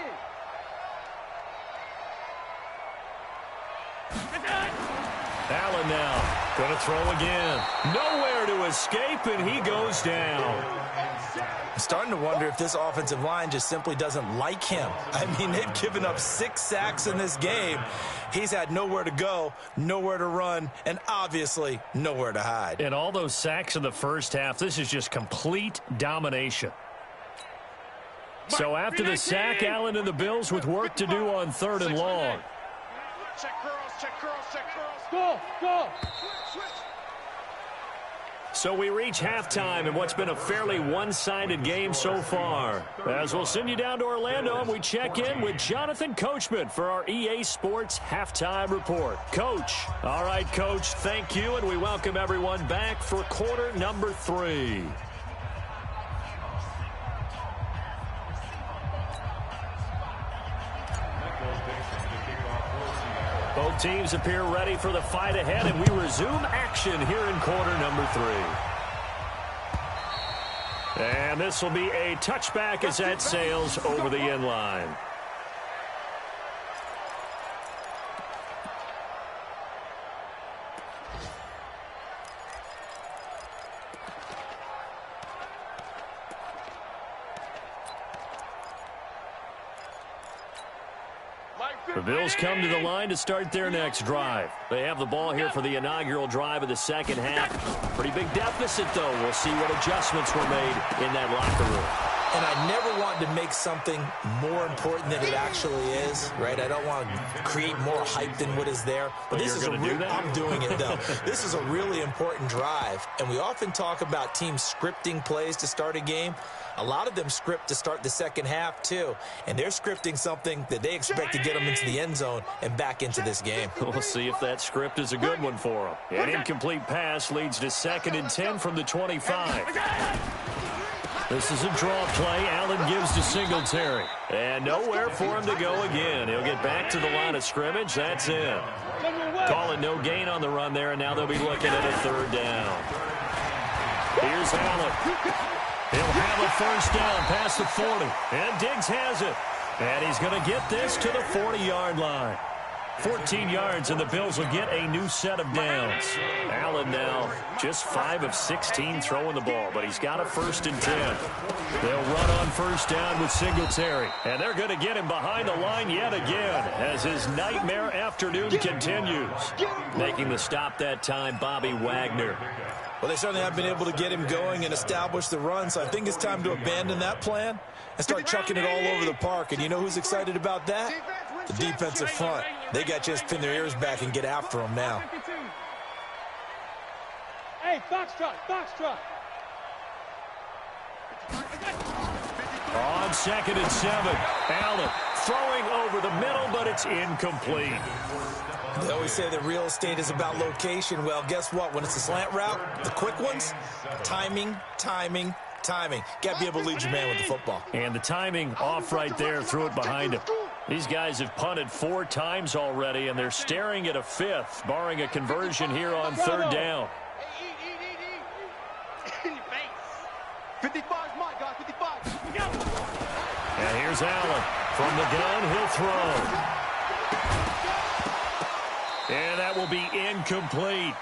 Allen now going to throw again. Nowhere to escape, and he goes down. I'm starting to wonder if this offensive line just simply doesn't like him. I mean, they've given up 6 sacks in this game. He's had nowhere to go, nowhere to run, and obviously nowhere to hide. And all those sacks in the first half, this is just complete domination. So after the sack, Allen and the Bills with work to do on 3rd and long. Check curls, check curls, check curls. Go, go. So we reach halftime in what's been a fairly one-sided game so far. As we'll send you down to Orlando, and we check in with Jonathan Coachman for our EA Sports Halftime Report. Coach. All right, Coach, thank you, and we welcome everyone back for quarter number 3. Both teams appear ready for the fight ahead, and we resume action here in quarter number 3. And this will be a touchback as that sails over the end line. The Bills come to the line to start their next drive. They have the ball here for the inaugural drive of the second half. Pretty big deficit, though. We'll see what adjustments were made in that locker room. And I never want to make something more important than it actually is, right? I don't want to create more hype than what is there. But this is a real, I'm doing it, though. This is a really important drive. And we often talk about teams scripting plays to start a game. A lot of them script to start the second half, too. And they're scripting something that they expect to get them into the end zone and back into this game. We'll see if that script is a good one for them. An incomplete pass leads to 2nd and 10 from the 25. This is a draw play. Allen gives to Singletary. And nowhere for him to go again. He'll get back to the line of scrimmage. That's it. Calling no gain on the run there, and now they'll be looking at a 3rd down. Here's Allen. He'll have a 1st down past the 40. And Diggs has it. And he's going to get this to the 40-yard line. 14 yards, and the Bills will get a new set of downs. Allen now just 5 of 16 throwing the ball, but he's got a 1st and 10. They'll run on 1st down with Singletary, and they're going to get him behind the line yet again as his nightmare afternoon continues. Making the stop that time, Bobby Wagner. Well, they certainly have been able to get him going and establish the run, so I think it's time to abandon that plan and start chucking it all over the park. And you know who's excited about that? The defensive front. They got to just pin their ears back and get after him now. Hey, Foxtrot, Foxtrot. On 2nd and 7, Allen throwing over the middle, but it's incomplete. They always say that real estate is about location. Well, guess what? When it's a slant route, the quick ones, timing. Got to be able to lead your man with the football. And the timing off right there, threw it behind him. These guys have punted 4 times already, and they're staring at a 5th, barring a conversion here on 3rd down. 55 is mine, guys, 55. And here's Allen. From the gun, he'll throw. And that will be incomplete.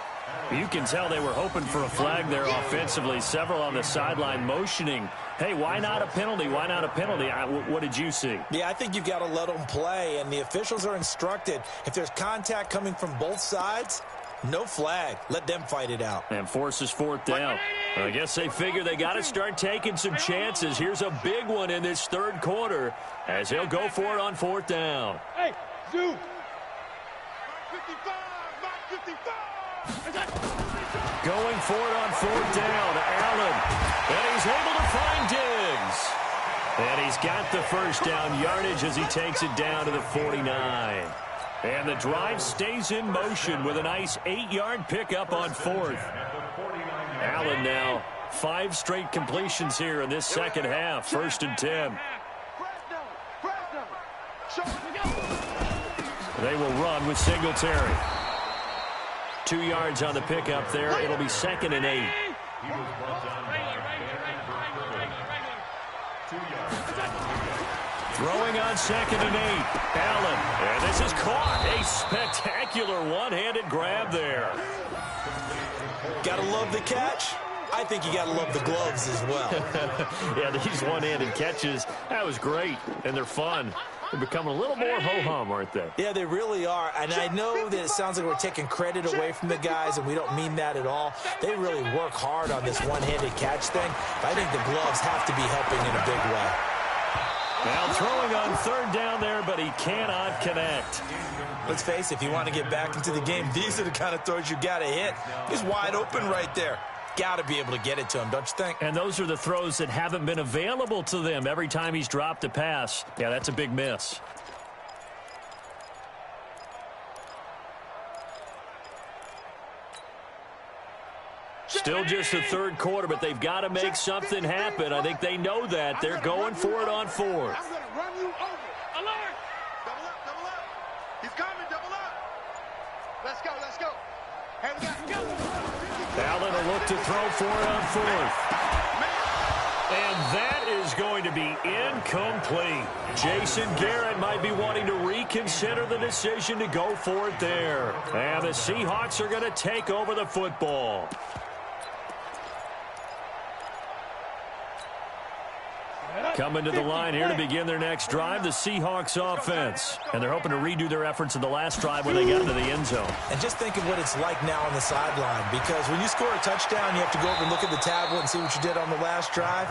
You can tell they were hoping for a flag there offensively. Several on the sideline motioning. Hey, why not a penalty? Why not a penalty? What did you see? Yeah, I think you've got to let them play, and the officials are instructed. If there's contact coming from both sides, no flag. Let them fight it out. And forces 4th down. I guess they figure they got to start taking some chances. Here's a big one in this 3rd quarter as he'll go for it on 4th down. Hey, Zoo. 55, 55. Going for it on 4th down. Allen. And he's able to find Diggs. And he's got the 1st down yardage as he takes it down to the 49. And the drive stays in motion with a nice 8-yard pickup on 4th. Allen now 5 straight completions here in this second half. 1st and 10. They will run with Singletary. 2 yards on the pickup there. It'll be 2nd and 8. Throwing on 2nd and 8. Allen. And this is caught. A spectacular one-handed grab there. Got to love the catch. I think you got to love the gloves as well. Yeah, these one-handed catches, that was great, and they're fun. They're becoming a little more ho-hum, aren't they? Yeah, they really are. And I know that it sounds like we're taking credit away from the guys, and we don't mean that at all. They really work hard on this one-handed catch thing. But I think the gloves have to be helping in a big way. Now throwing on 3rd down there, but he cannot connect. Let's face it, if you want to get back into the game, these are the kind of throws you got to hit. He's wide open right there. Got to be able to get it to him, don't you think? And those are the throws that haven't been available to them every time he's dropped a pass. Yeah, that's a big miss. Still just the 3rd quarter, but they've got to make something happen. I think they know that. They're going for it on 4th. I'm going to run you over. Alert! Double up, double up. He's coming, double up. Allen will look to throw for it on fourth. And that is going to be incomplete. Jason Garrett might be wanting to reconsider the decision to go for it there. And the Seahawks are going to take over the football. Coming to the line here to begin their next drive, the Seahawks offense. And they're hoping to redo their efforts in the last drive when they got into the end zone. And just think of what it's like now on the sideline, because when you score a touchdown, you have to go over and look at the tablet and see what you did on the last drive.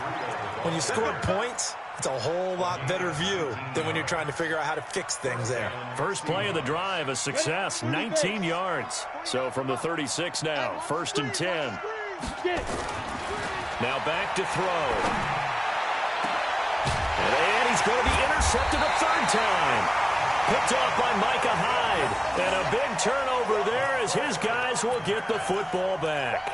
When you scored points, it's a whole lot better view than when you're trying to figure out how to fix things there. First play of the drive, a success, 19 yards. So from the 36 now, 1st and 10. Now back to throw. And he's going to be intercepted a third time. Picked off by Micah Hyde. And a big turnover there as his guys will get the football back.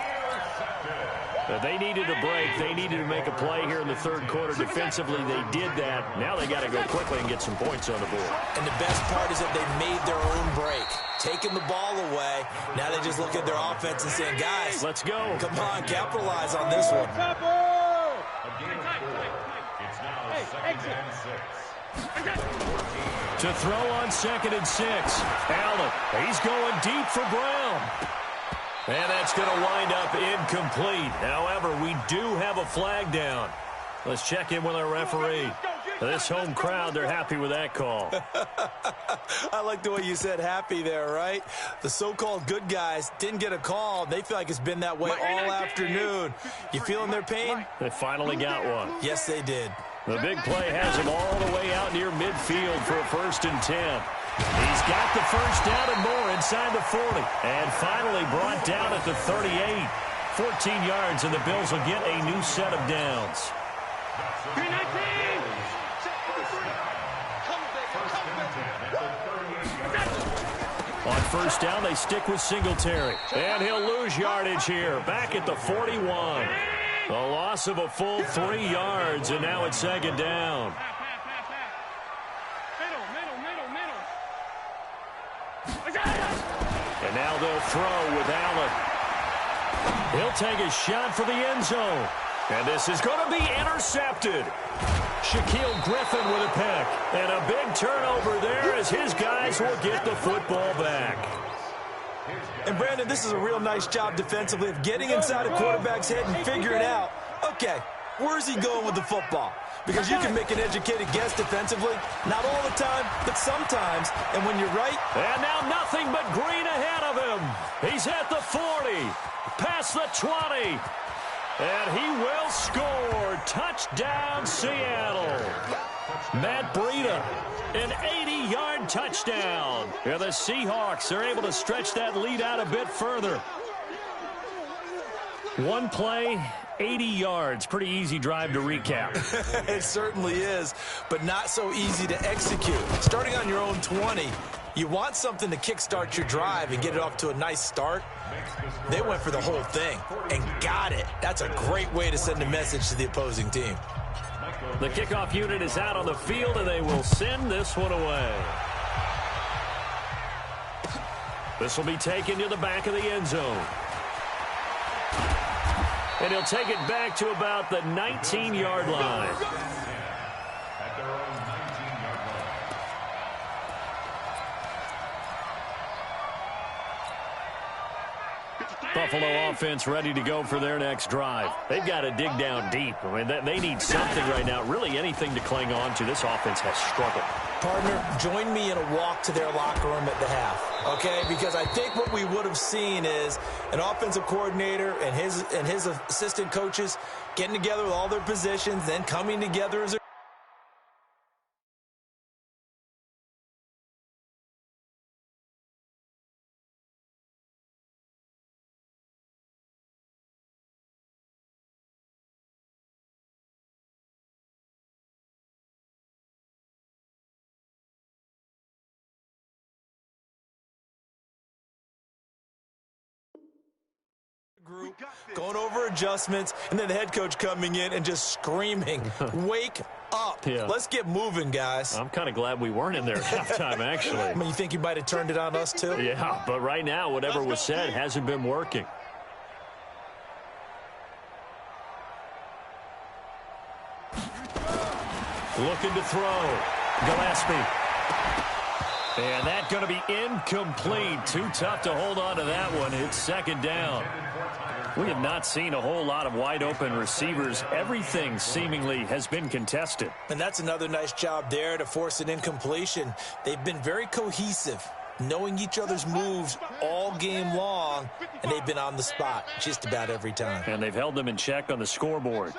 They needed a break. They needed to make a play here in the third quarter. Defensively, they did that. Now they got to go quickly and get some points on the board. And the best part is that they made their own break. Taking the ball away. Now they just look at their offense and saying, guys, let's go. Come on, capitalize on this one. To throw on 2nd and 6. Allen, he's going deep for Brown. And that's going to wind up incomplete. However, we do have a flag down. Let's check in with our referee. This home crowd, they're happy with that call. I like the way you said happy there, right? The so-called good guys didn't get a call. They feel like it's been that way all afternoon. You feeling their pain? They finally got one. Yes, they did. The big play has him all the way out near midfield for a 1st and 10. He's got the first down and more inside the 40. And finally brought down at the 38. 14 yards, and the Bills will get a new set of downs. On 1st down, they stick with Singletary. And he'll lose yardage here. Back at the 41. A loss of a full 3 yards, and now it's 2nd down. And now they'll throw with Allen. He'll take a shot for the end zone. And this is going to be intercepted. Shaquille Griffin with a pick. And a big turnover there as his guys will get the football back. And, Brandon, this is a real nice job defensively of getting inside a quarterback's head and figuring out, okay, where's he going with the football? Because you can make an educated guess defensively. Not all the time, but sometimes. And when you're right. And now nothing but green ahead of him. He's at the 40, past the 20. And he will score. Touchdown, Seattle. Matt Breida, an 80-yard touchdown. And the Seahawks are able to stretch that lead out a bit further. One play, 80 yards. Pretty easy drive to recap. It certainly is, but not so easy to execute. Starting on your own 20, you want something to kickstart your drive and get it off to a nice start. They went for the whole thing and got it. That's a great way to send a message to the opposing team. The kickoff unit is out on the field, and they will send this one away. This will be taken to the back of the end zone. And he'll take it back to about the 19-yard line. At their own 19-yard line. Buffalo offense ready to go for their next drive. They've got to dig down deep. I mean, they need something right now, really anything to cling on to. This offense has struggled. Partner, join me in a walk to their locker room at the half, okay? Because I think what we would have seen is an offensive coordinator and his assistant coaches getting together with all their positions, then coming together as a group, going over adjustments, and then the head coach coming in and just screaming, wake up. Yeah. Let's get moving, guys. I'm kind of glad we weren't in there at halftime, actually. I mean, you think you might have turned it on us, too? Yeah, but right now, whatever was said hasn't been working. Looking to throw. Gillespie. And that's going to be incomplete. Too tough to hold on to that one. It's second down. We have not seen a whole lot of wide-open receivers. Everything seemingly has been contested. And that's another nice job there to force an incompletion. They've been very cohesive, knowing each other's moves all game long, and they've been on the spot just about every time. And they've held them in check on the scoreboard.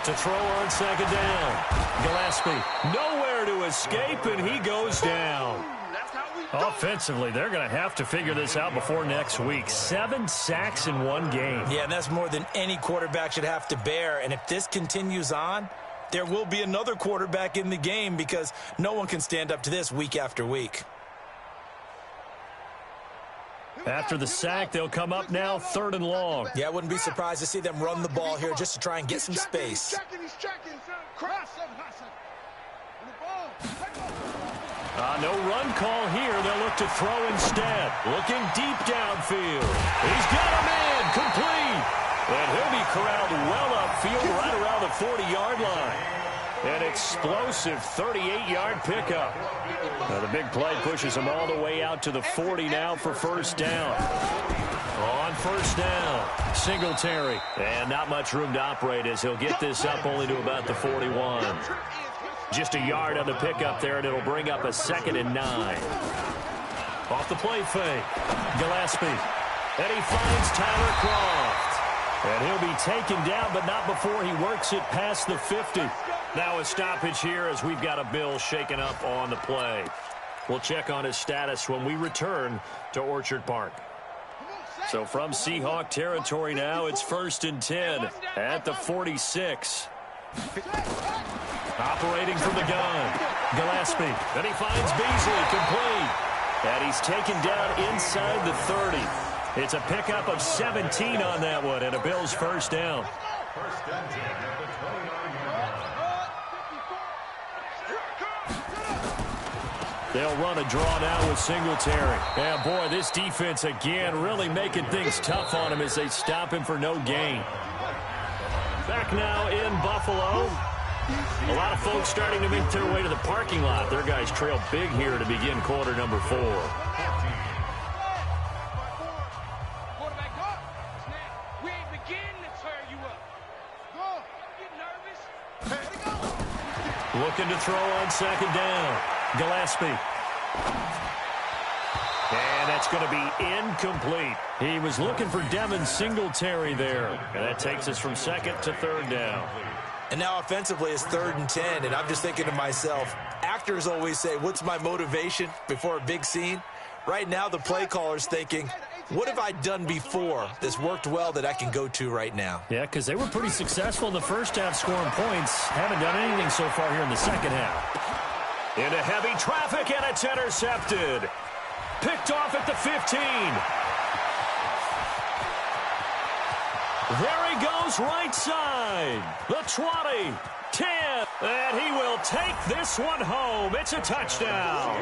To throw on second down. Gillespie, nowhere to escape, and he goes down. Offensively, they're going to have to figure this out before next week. 7 sacks in one game. Yeah, and that's more than any quarterback should have to bear. And if this continues on, there will be another quarterback in the game because no one can stand up to this week after week. After the sack, they'll come up now 3rd and long. Yeah, I wouldn't be surprised to see them run the ball here just to try and get some space. No run call here. They'll look to throw instead. Looking deep downfield. He's got a man complete. And he'll be corralled well upfield right around the 40-yard line. An explosive 38-yard pickup. Now the big play pushes him all the way out to the 40 now for first down. On first down, Singletary. And not much room to operate as he'll get this up only to about the 41. Just a yard on the pickup there, and it'll bring up a 2nd and 9. Off the play fake, Gillespie. And he finds Tyler Croft. And he'll be taken down, but not before he works it past the 50. Now a stoppage here as we've got a Bill shaken up on the play. We'll check on his status when we return to Orchard Park. So from Seahawk territory now, it's 1st and 10 at the 46. Operating from the gun, Gillespie. And he finds Beasley complete. And he's taken down inside the 30. It's a pickup of 17 on that one, and a Bills first down. First and 10 at the 29-yard line. They'll run a draw now with Singletary. And, boy, this defense again really making things tough on him as they stop him for no gain. Back now in Buffalo. A lot of folks starting to make their way to the parking lot. Their guys trail big here to begin quarter number 4. Looking to throw on second down. Gillespie. And that's going to be incomplete. He was looking for Devin Singletary there. And that takes us from 2nd to 3rd down. And now offensively it's 3rd and 10, and I'm just thinking to myself, actors always say, what's my motivation before a big scene? Right now the play caller's thinking, what have I done before that's worked well that I can go to right now? Yeah, because they were pretty successful in the first half scoring points. Haven't done anything so far here in the second half. Into heavy traffic, and it's intercepted. Picked off at the 15. There he goes, right side. The 20, 10, and he will take this one home. It's a touchdown.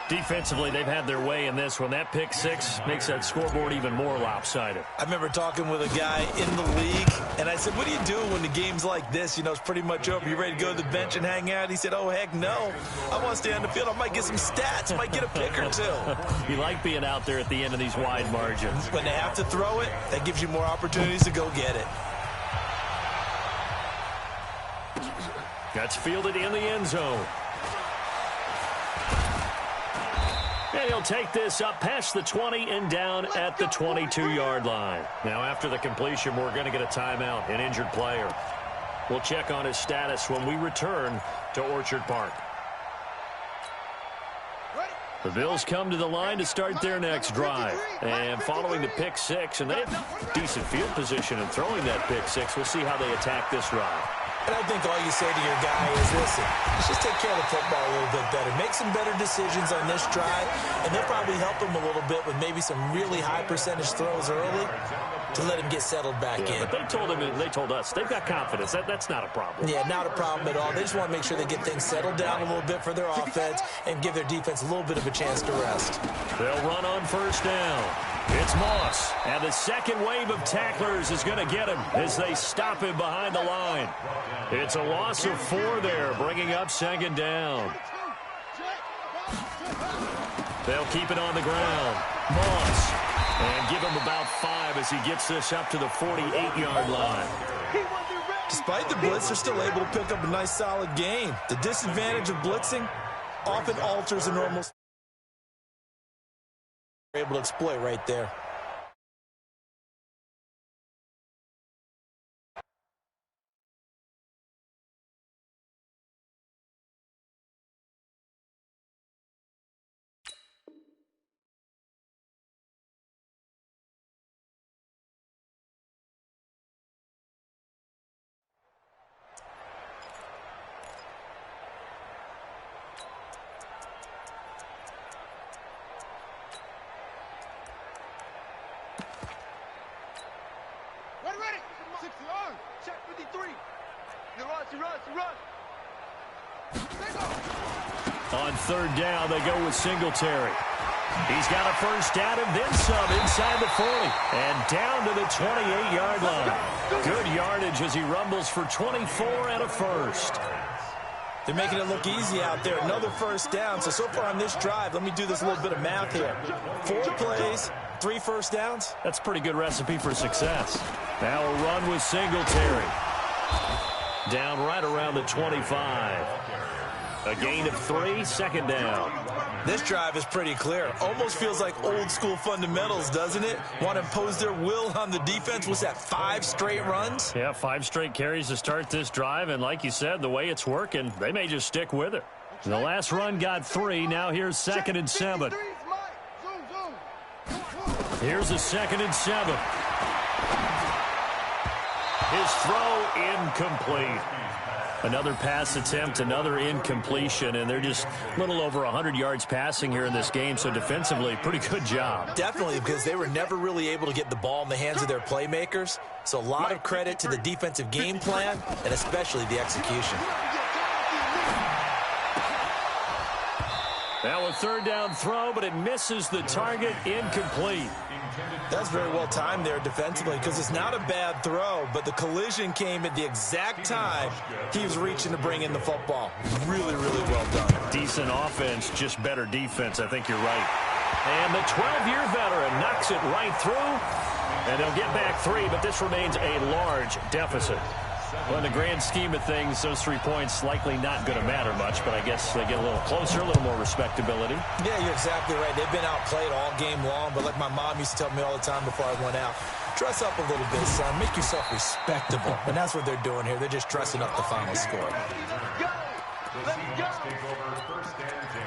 Defensively, they've had their way in this one. That pick six makes that scoreboard even more lopsided. I remember talking with a guy in the league, and I said, what do you do when the game's like this? You know, it's pretty much over. You ready to go to the bench and hang out? He said, oh, heck no. I want to stay on the field. I might get some stats. I might get a pick or two. You like being out there at the end of these wide margins. When they have to throw it, that gives you more opportunities to go get it. That's fielded in the end zone. And he'll take this up past the 20 and down at the 22-yard line. Now, after the completion, we're going to get a timeout, an injured player. We'll check on his status when we return to Orchard Park. The Bills come to the line to start their next drive. And following the pick six, and they have decent field position in throwing that pick six, we'll see how they attack this drive. And I think all you say to your guy is, listen, let's just take care of the football a little bit better. Make some better decisions on this drive, and they'll probably help him a little bit with maybe some really high percentage throws early to let him get settled back in. But they told us they've got confidence. That's not a problem. Yeah, not a problem at all. They just want to make sure they get things settled down a little bit for their offense and give their defense a little bit of a chance to rest. They'll run on first down. It's Moss, and the second wave of tacklers is going to get him as they stop him behind the line. It's a loss of 4 there, bringing up second down. They'll keep it on the ground. Moss, and give him about 5 as he gets this up to the 48-yard line. Despite the blitz, they're still able to pick up a nice, solid game. The disadvantage of blitzing often alters a normal. They're able to exploit right there. Ready. 60 yards. Check 53. He runs. On third down, they go with Singletary. He's got a first down and then some inside the 40. And down to the 28-yard line. Good yardage as he rumbles for 24 and a first. They're making it look easy out there. Another first down. So far on this drive, let me do this little bit of math here. 4 plays, 3 first downs. That's a pretty good recipe for success. Now a run with Singletary. Down right around the 25. A gain of 3, second down. This drive is pretty clear. Almost feels like old school fundamentals, doesn't it? Want to impose their will on the defense. Was that 5 straight runs? Yeah, 5 straight carries to start this drive. And like you said, the way it's working, they may just stick with it. The last run got 3. Now here's 2nd and 7. Here's a 2nd and 7. His throw incomplete. Another pass attempt, another incompletion, and they're just a little over 100 yards passing here in this game, so defensively, pretty good job. Definitely, because they were never really able to get the ball in the hands of their playmakers, so a lot of credit to the defensive game plan, and especially the execution. Now a third down throw, but it misses the target, incomplete. That's very well timed there defensively because it's not a bad throw, but the collision came at the exact time he was reaching to bring in the football. Really, really well done. Decent offense, just better defense. I think you're right. And the 12-year veteran knocks it right through, and they'll get back 3, but this remains a large deficit. Well, in the grand scheme of things, those 3 points likely not going to matter much, but I guess they get a little closer, a little more respectability. Yeah, you're exactly right. They've been outplayed all game long, but like my mom used to tell me all the time before I went out, dress up a little bit, son. Make yourself respectable. And that's what they're doing here. They're just dressing up the final score. The Seahawks take over 1st and 10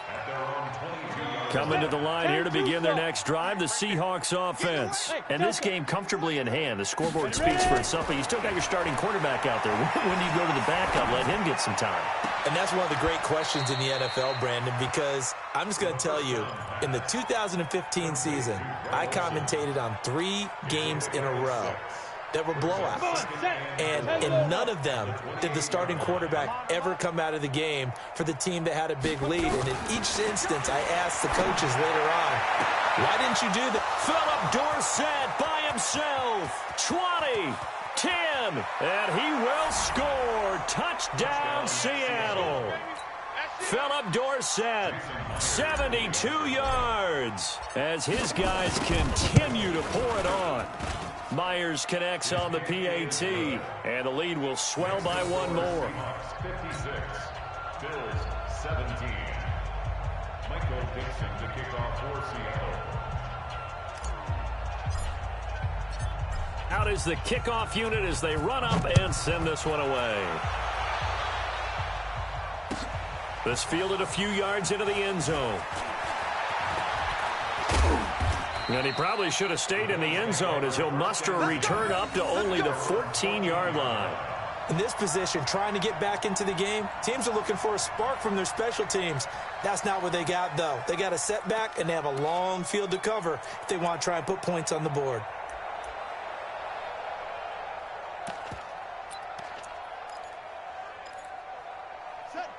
at their own 22-yard line. Coming to the line here to begin their next drive, the Seahawks offense. And this game comfortably in hand. The scoreboard speaks for itself, but you still got your starting quarterback out there. When do you go to the backup? Let him get some time. And that's one of the great questions in the NFL, Brandon, because I'm just going to tell you, in the 2015 season, I commentated on 3 games in a row that were blowouts. And in none of them did the starting quarterback ever come out of the game for the team that had a big lead. And in each instance, I asked the coaches later on, why didn't you do that? Philip Dorsett by himself. 20, 10, and he will score. Touchdown, Seattle. Philip Dorsett, 72 yards, as his guys continue to pour it on. Myers connects on the PAT, and the lead will swell by 1 more. 56, Bills 17. Michael Dixon to kick off for Seattle. Out is the kickoff unit as they run up and send this one away. This fielded a few yards into the end zone. And he probably should have stayed in the end zone as he'll muster a return up to only the 14-yard line. In this position, trying to get back into the game, teams are looking for a spark from their special teams. That's not what they got, though. They got a setback, and they have a long field to cover if they want to try and put points on the board.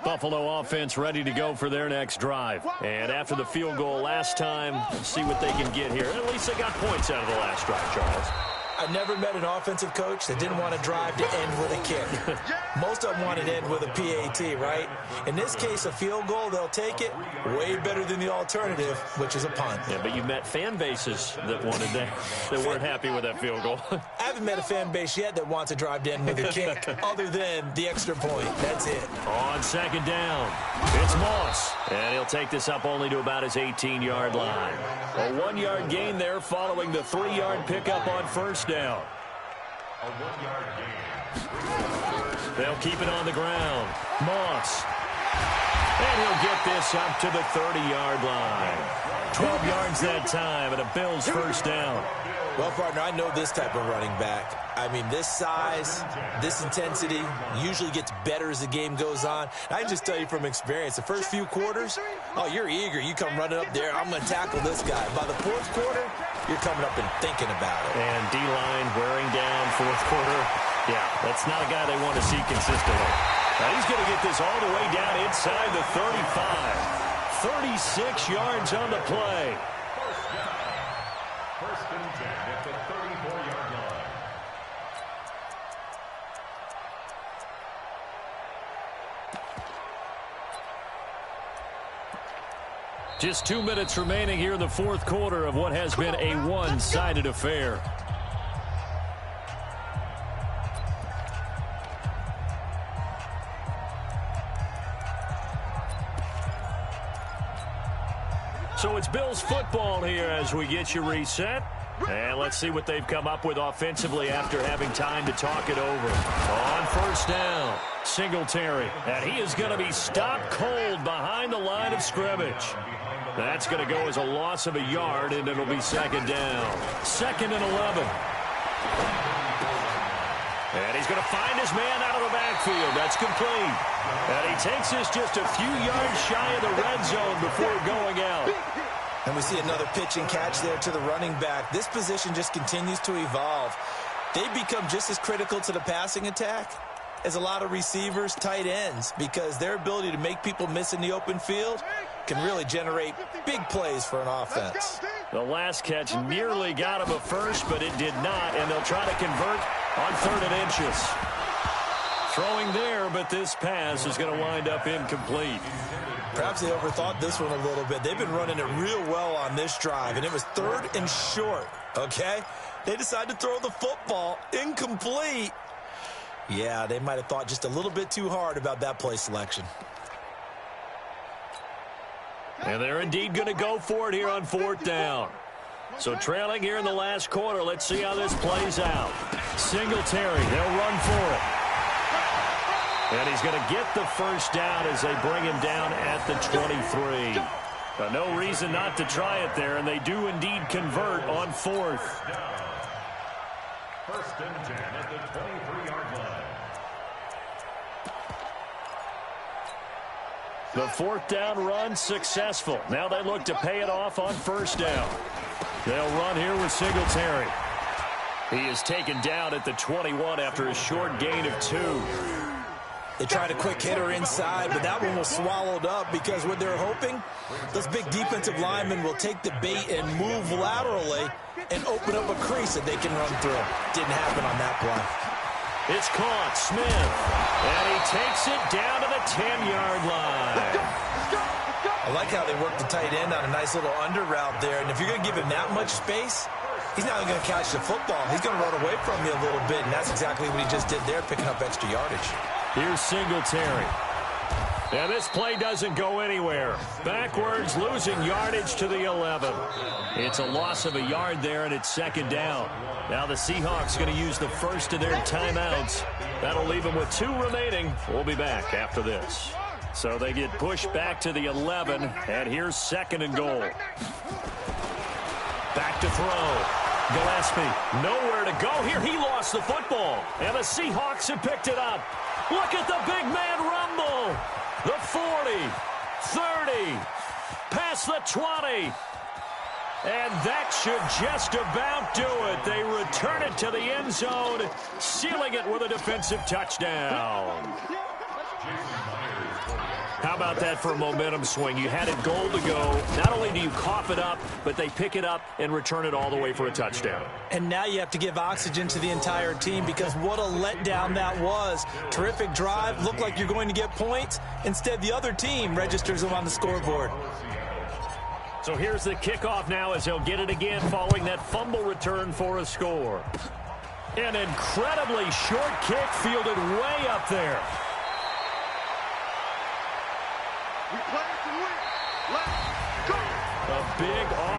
Buffalo offense ready to go for their next drive. And after the field goal last time, see what they can get here. At least they got points out of the last drive, Charles. I never met an offensive coach that didn't want to drive to end with a kick. Most of them want to end with a PAT, right? In this case, a field goal, they'll take it. Way better than the alternative, which is a punt. Yeah, but you met fan bases that wanted that weren't happy with that field goal. I haven't met a fan base yet that wants to drive to end with a kick, other than the extra point. That's it. On second down, it's Moss. And he'll take this up only to about his 18-yard line. A 1-yard gain there following the 3-yard pickup on first down. A 1-yard gain. They'll keep it on the ground. Moss. And he'll get this up to the 30-yard line. 12 yards that time and a Bills first down. Well, partner, I know this type of running back. I mean, this size, this intensity usually gets better as the game goes on. I can just tell you from experience, the first few quarters, oh, you're eager. You come running up there, I'm going to tackle this guy. By the fourth quarter, you're coming up and thinking about it. And D-line wearing down fourth quarter. Yeah, that's not a guy they want to see consistently. Now he's going to get this all the way down inside the 35. 36 yards on the play. First and 10 at the 34-yard line. Just 2 minutes remaining here in the fourth quarter of what has been a one-sided affair. So it's Bills football here as we get you reset. And let's see what they've come up with offensively after having time to talk it over. On first down, Singletary. And he is going to be stopped cold behind the line of scrimmage. That's going to go as a loss of a yard, and it'll be second down. 2nd and 11. And he's going to find his man out of the backfield. That's complete. And he takes this just a few yards shy of the red zone before going out. And we see another pitch and catch there to the running back. This position just continues to evolve. They become just as critical to the passing attack as a lot of receivers, tight ends, because their ability to make people miss in the open field can really generate big plays for an offense. The last catch nearly got him a first, but it did not, and they'll try to convert on 3rd and inches. Throwing there, but this pass is going to wind up incomplete. Perhaps they overthought this one a little bit. They've been running it real well on this drive, and it was 3rd and short, okay? They decided to throw the football incomplete. Yeah, they might have thought just a little bit too hard about that play selection. And they're indeed going to go for it here on 4th down. So trailing here in the last quarter, let's see how this plays out. Singletary, they'll run for it. And he's going to get the first down as they bring him down at the 23. No reason not to try it there, and they do indeed convert on 4th. 1st and 10 at the 23-yard line. The 4th down run successful. Now they look to pay it off on first down. They'll run here with Singletary. He is taken down at the 21 after a short gain of 2. They tried a quick hitter inside, but that one was swallowed up because what they're hoping, those big defensive linemen will take the bait and move laterally and open up a crease that they can run through. Didn't happen on that play. It's caught, Smith, and he takes it down to the 10-yard line. I like how they work the tight end on a nice little under route there, and if you're going to give him that much space, he's not going to catch the football. He's going to run away from you a little bit, and that's exactly what he just did there, picking up extra yardage. Here's Singletary. And this play doesn't go anywhere. Backwards, losing yardage to the 11. It's a loss of a yard there, and it's second down. Now the Seahawks going to use the first of their timeouts. That'll leave them with 2 remaining. We'll be back after this. So they get pushed back to the 11, and here's 2nd and goal. Back to throw. Gillespie. Nowhere to go here. He lost the football. And the Seahawks have picked it up. Look at the big man rumble. The 40, 30, past the 20. And that should just about do it. They return it to the end zone, sealing it with a defensive touchdown. How about that for a momentum swing? You had it goal to go. Not only do you cough it up, but they pick it up and return it all the way for a touchdown. And now you have to give oxygen to the entire team because what a letdown that was. Terrific drive. Looked like you're going to get points. Instead, the other team registers them on the scoreboard. So here's the kickoff now as he'll get it again following that fumble return for a score. An incredibly short kick fielded way up there. We play to win. Let's go. A big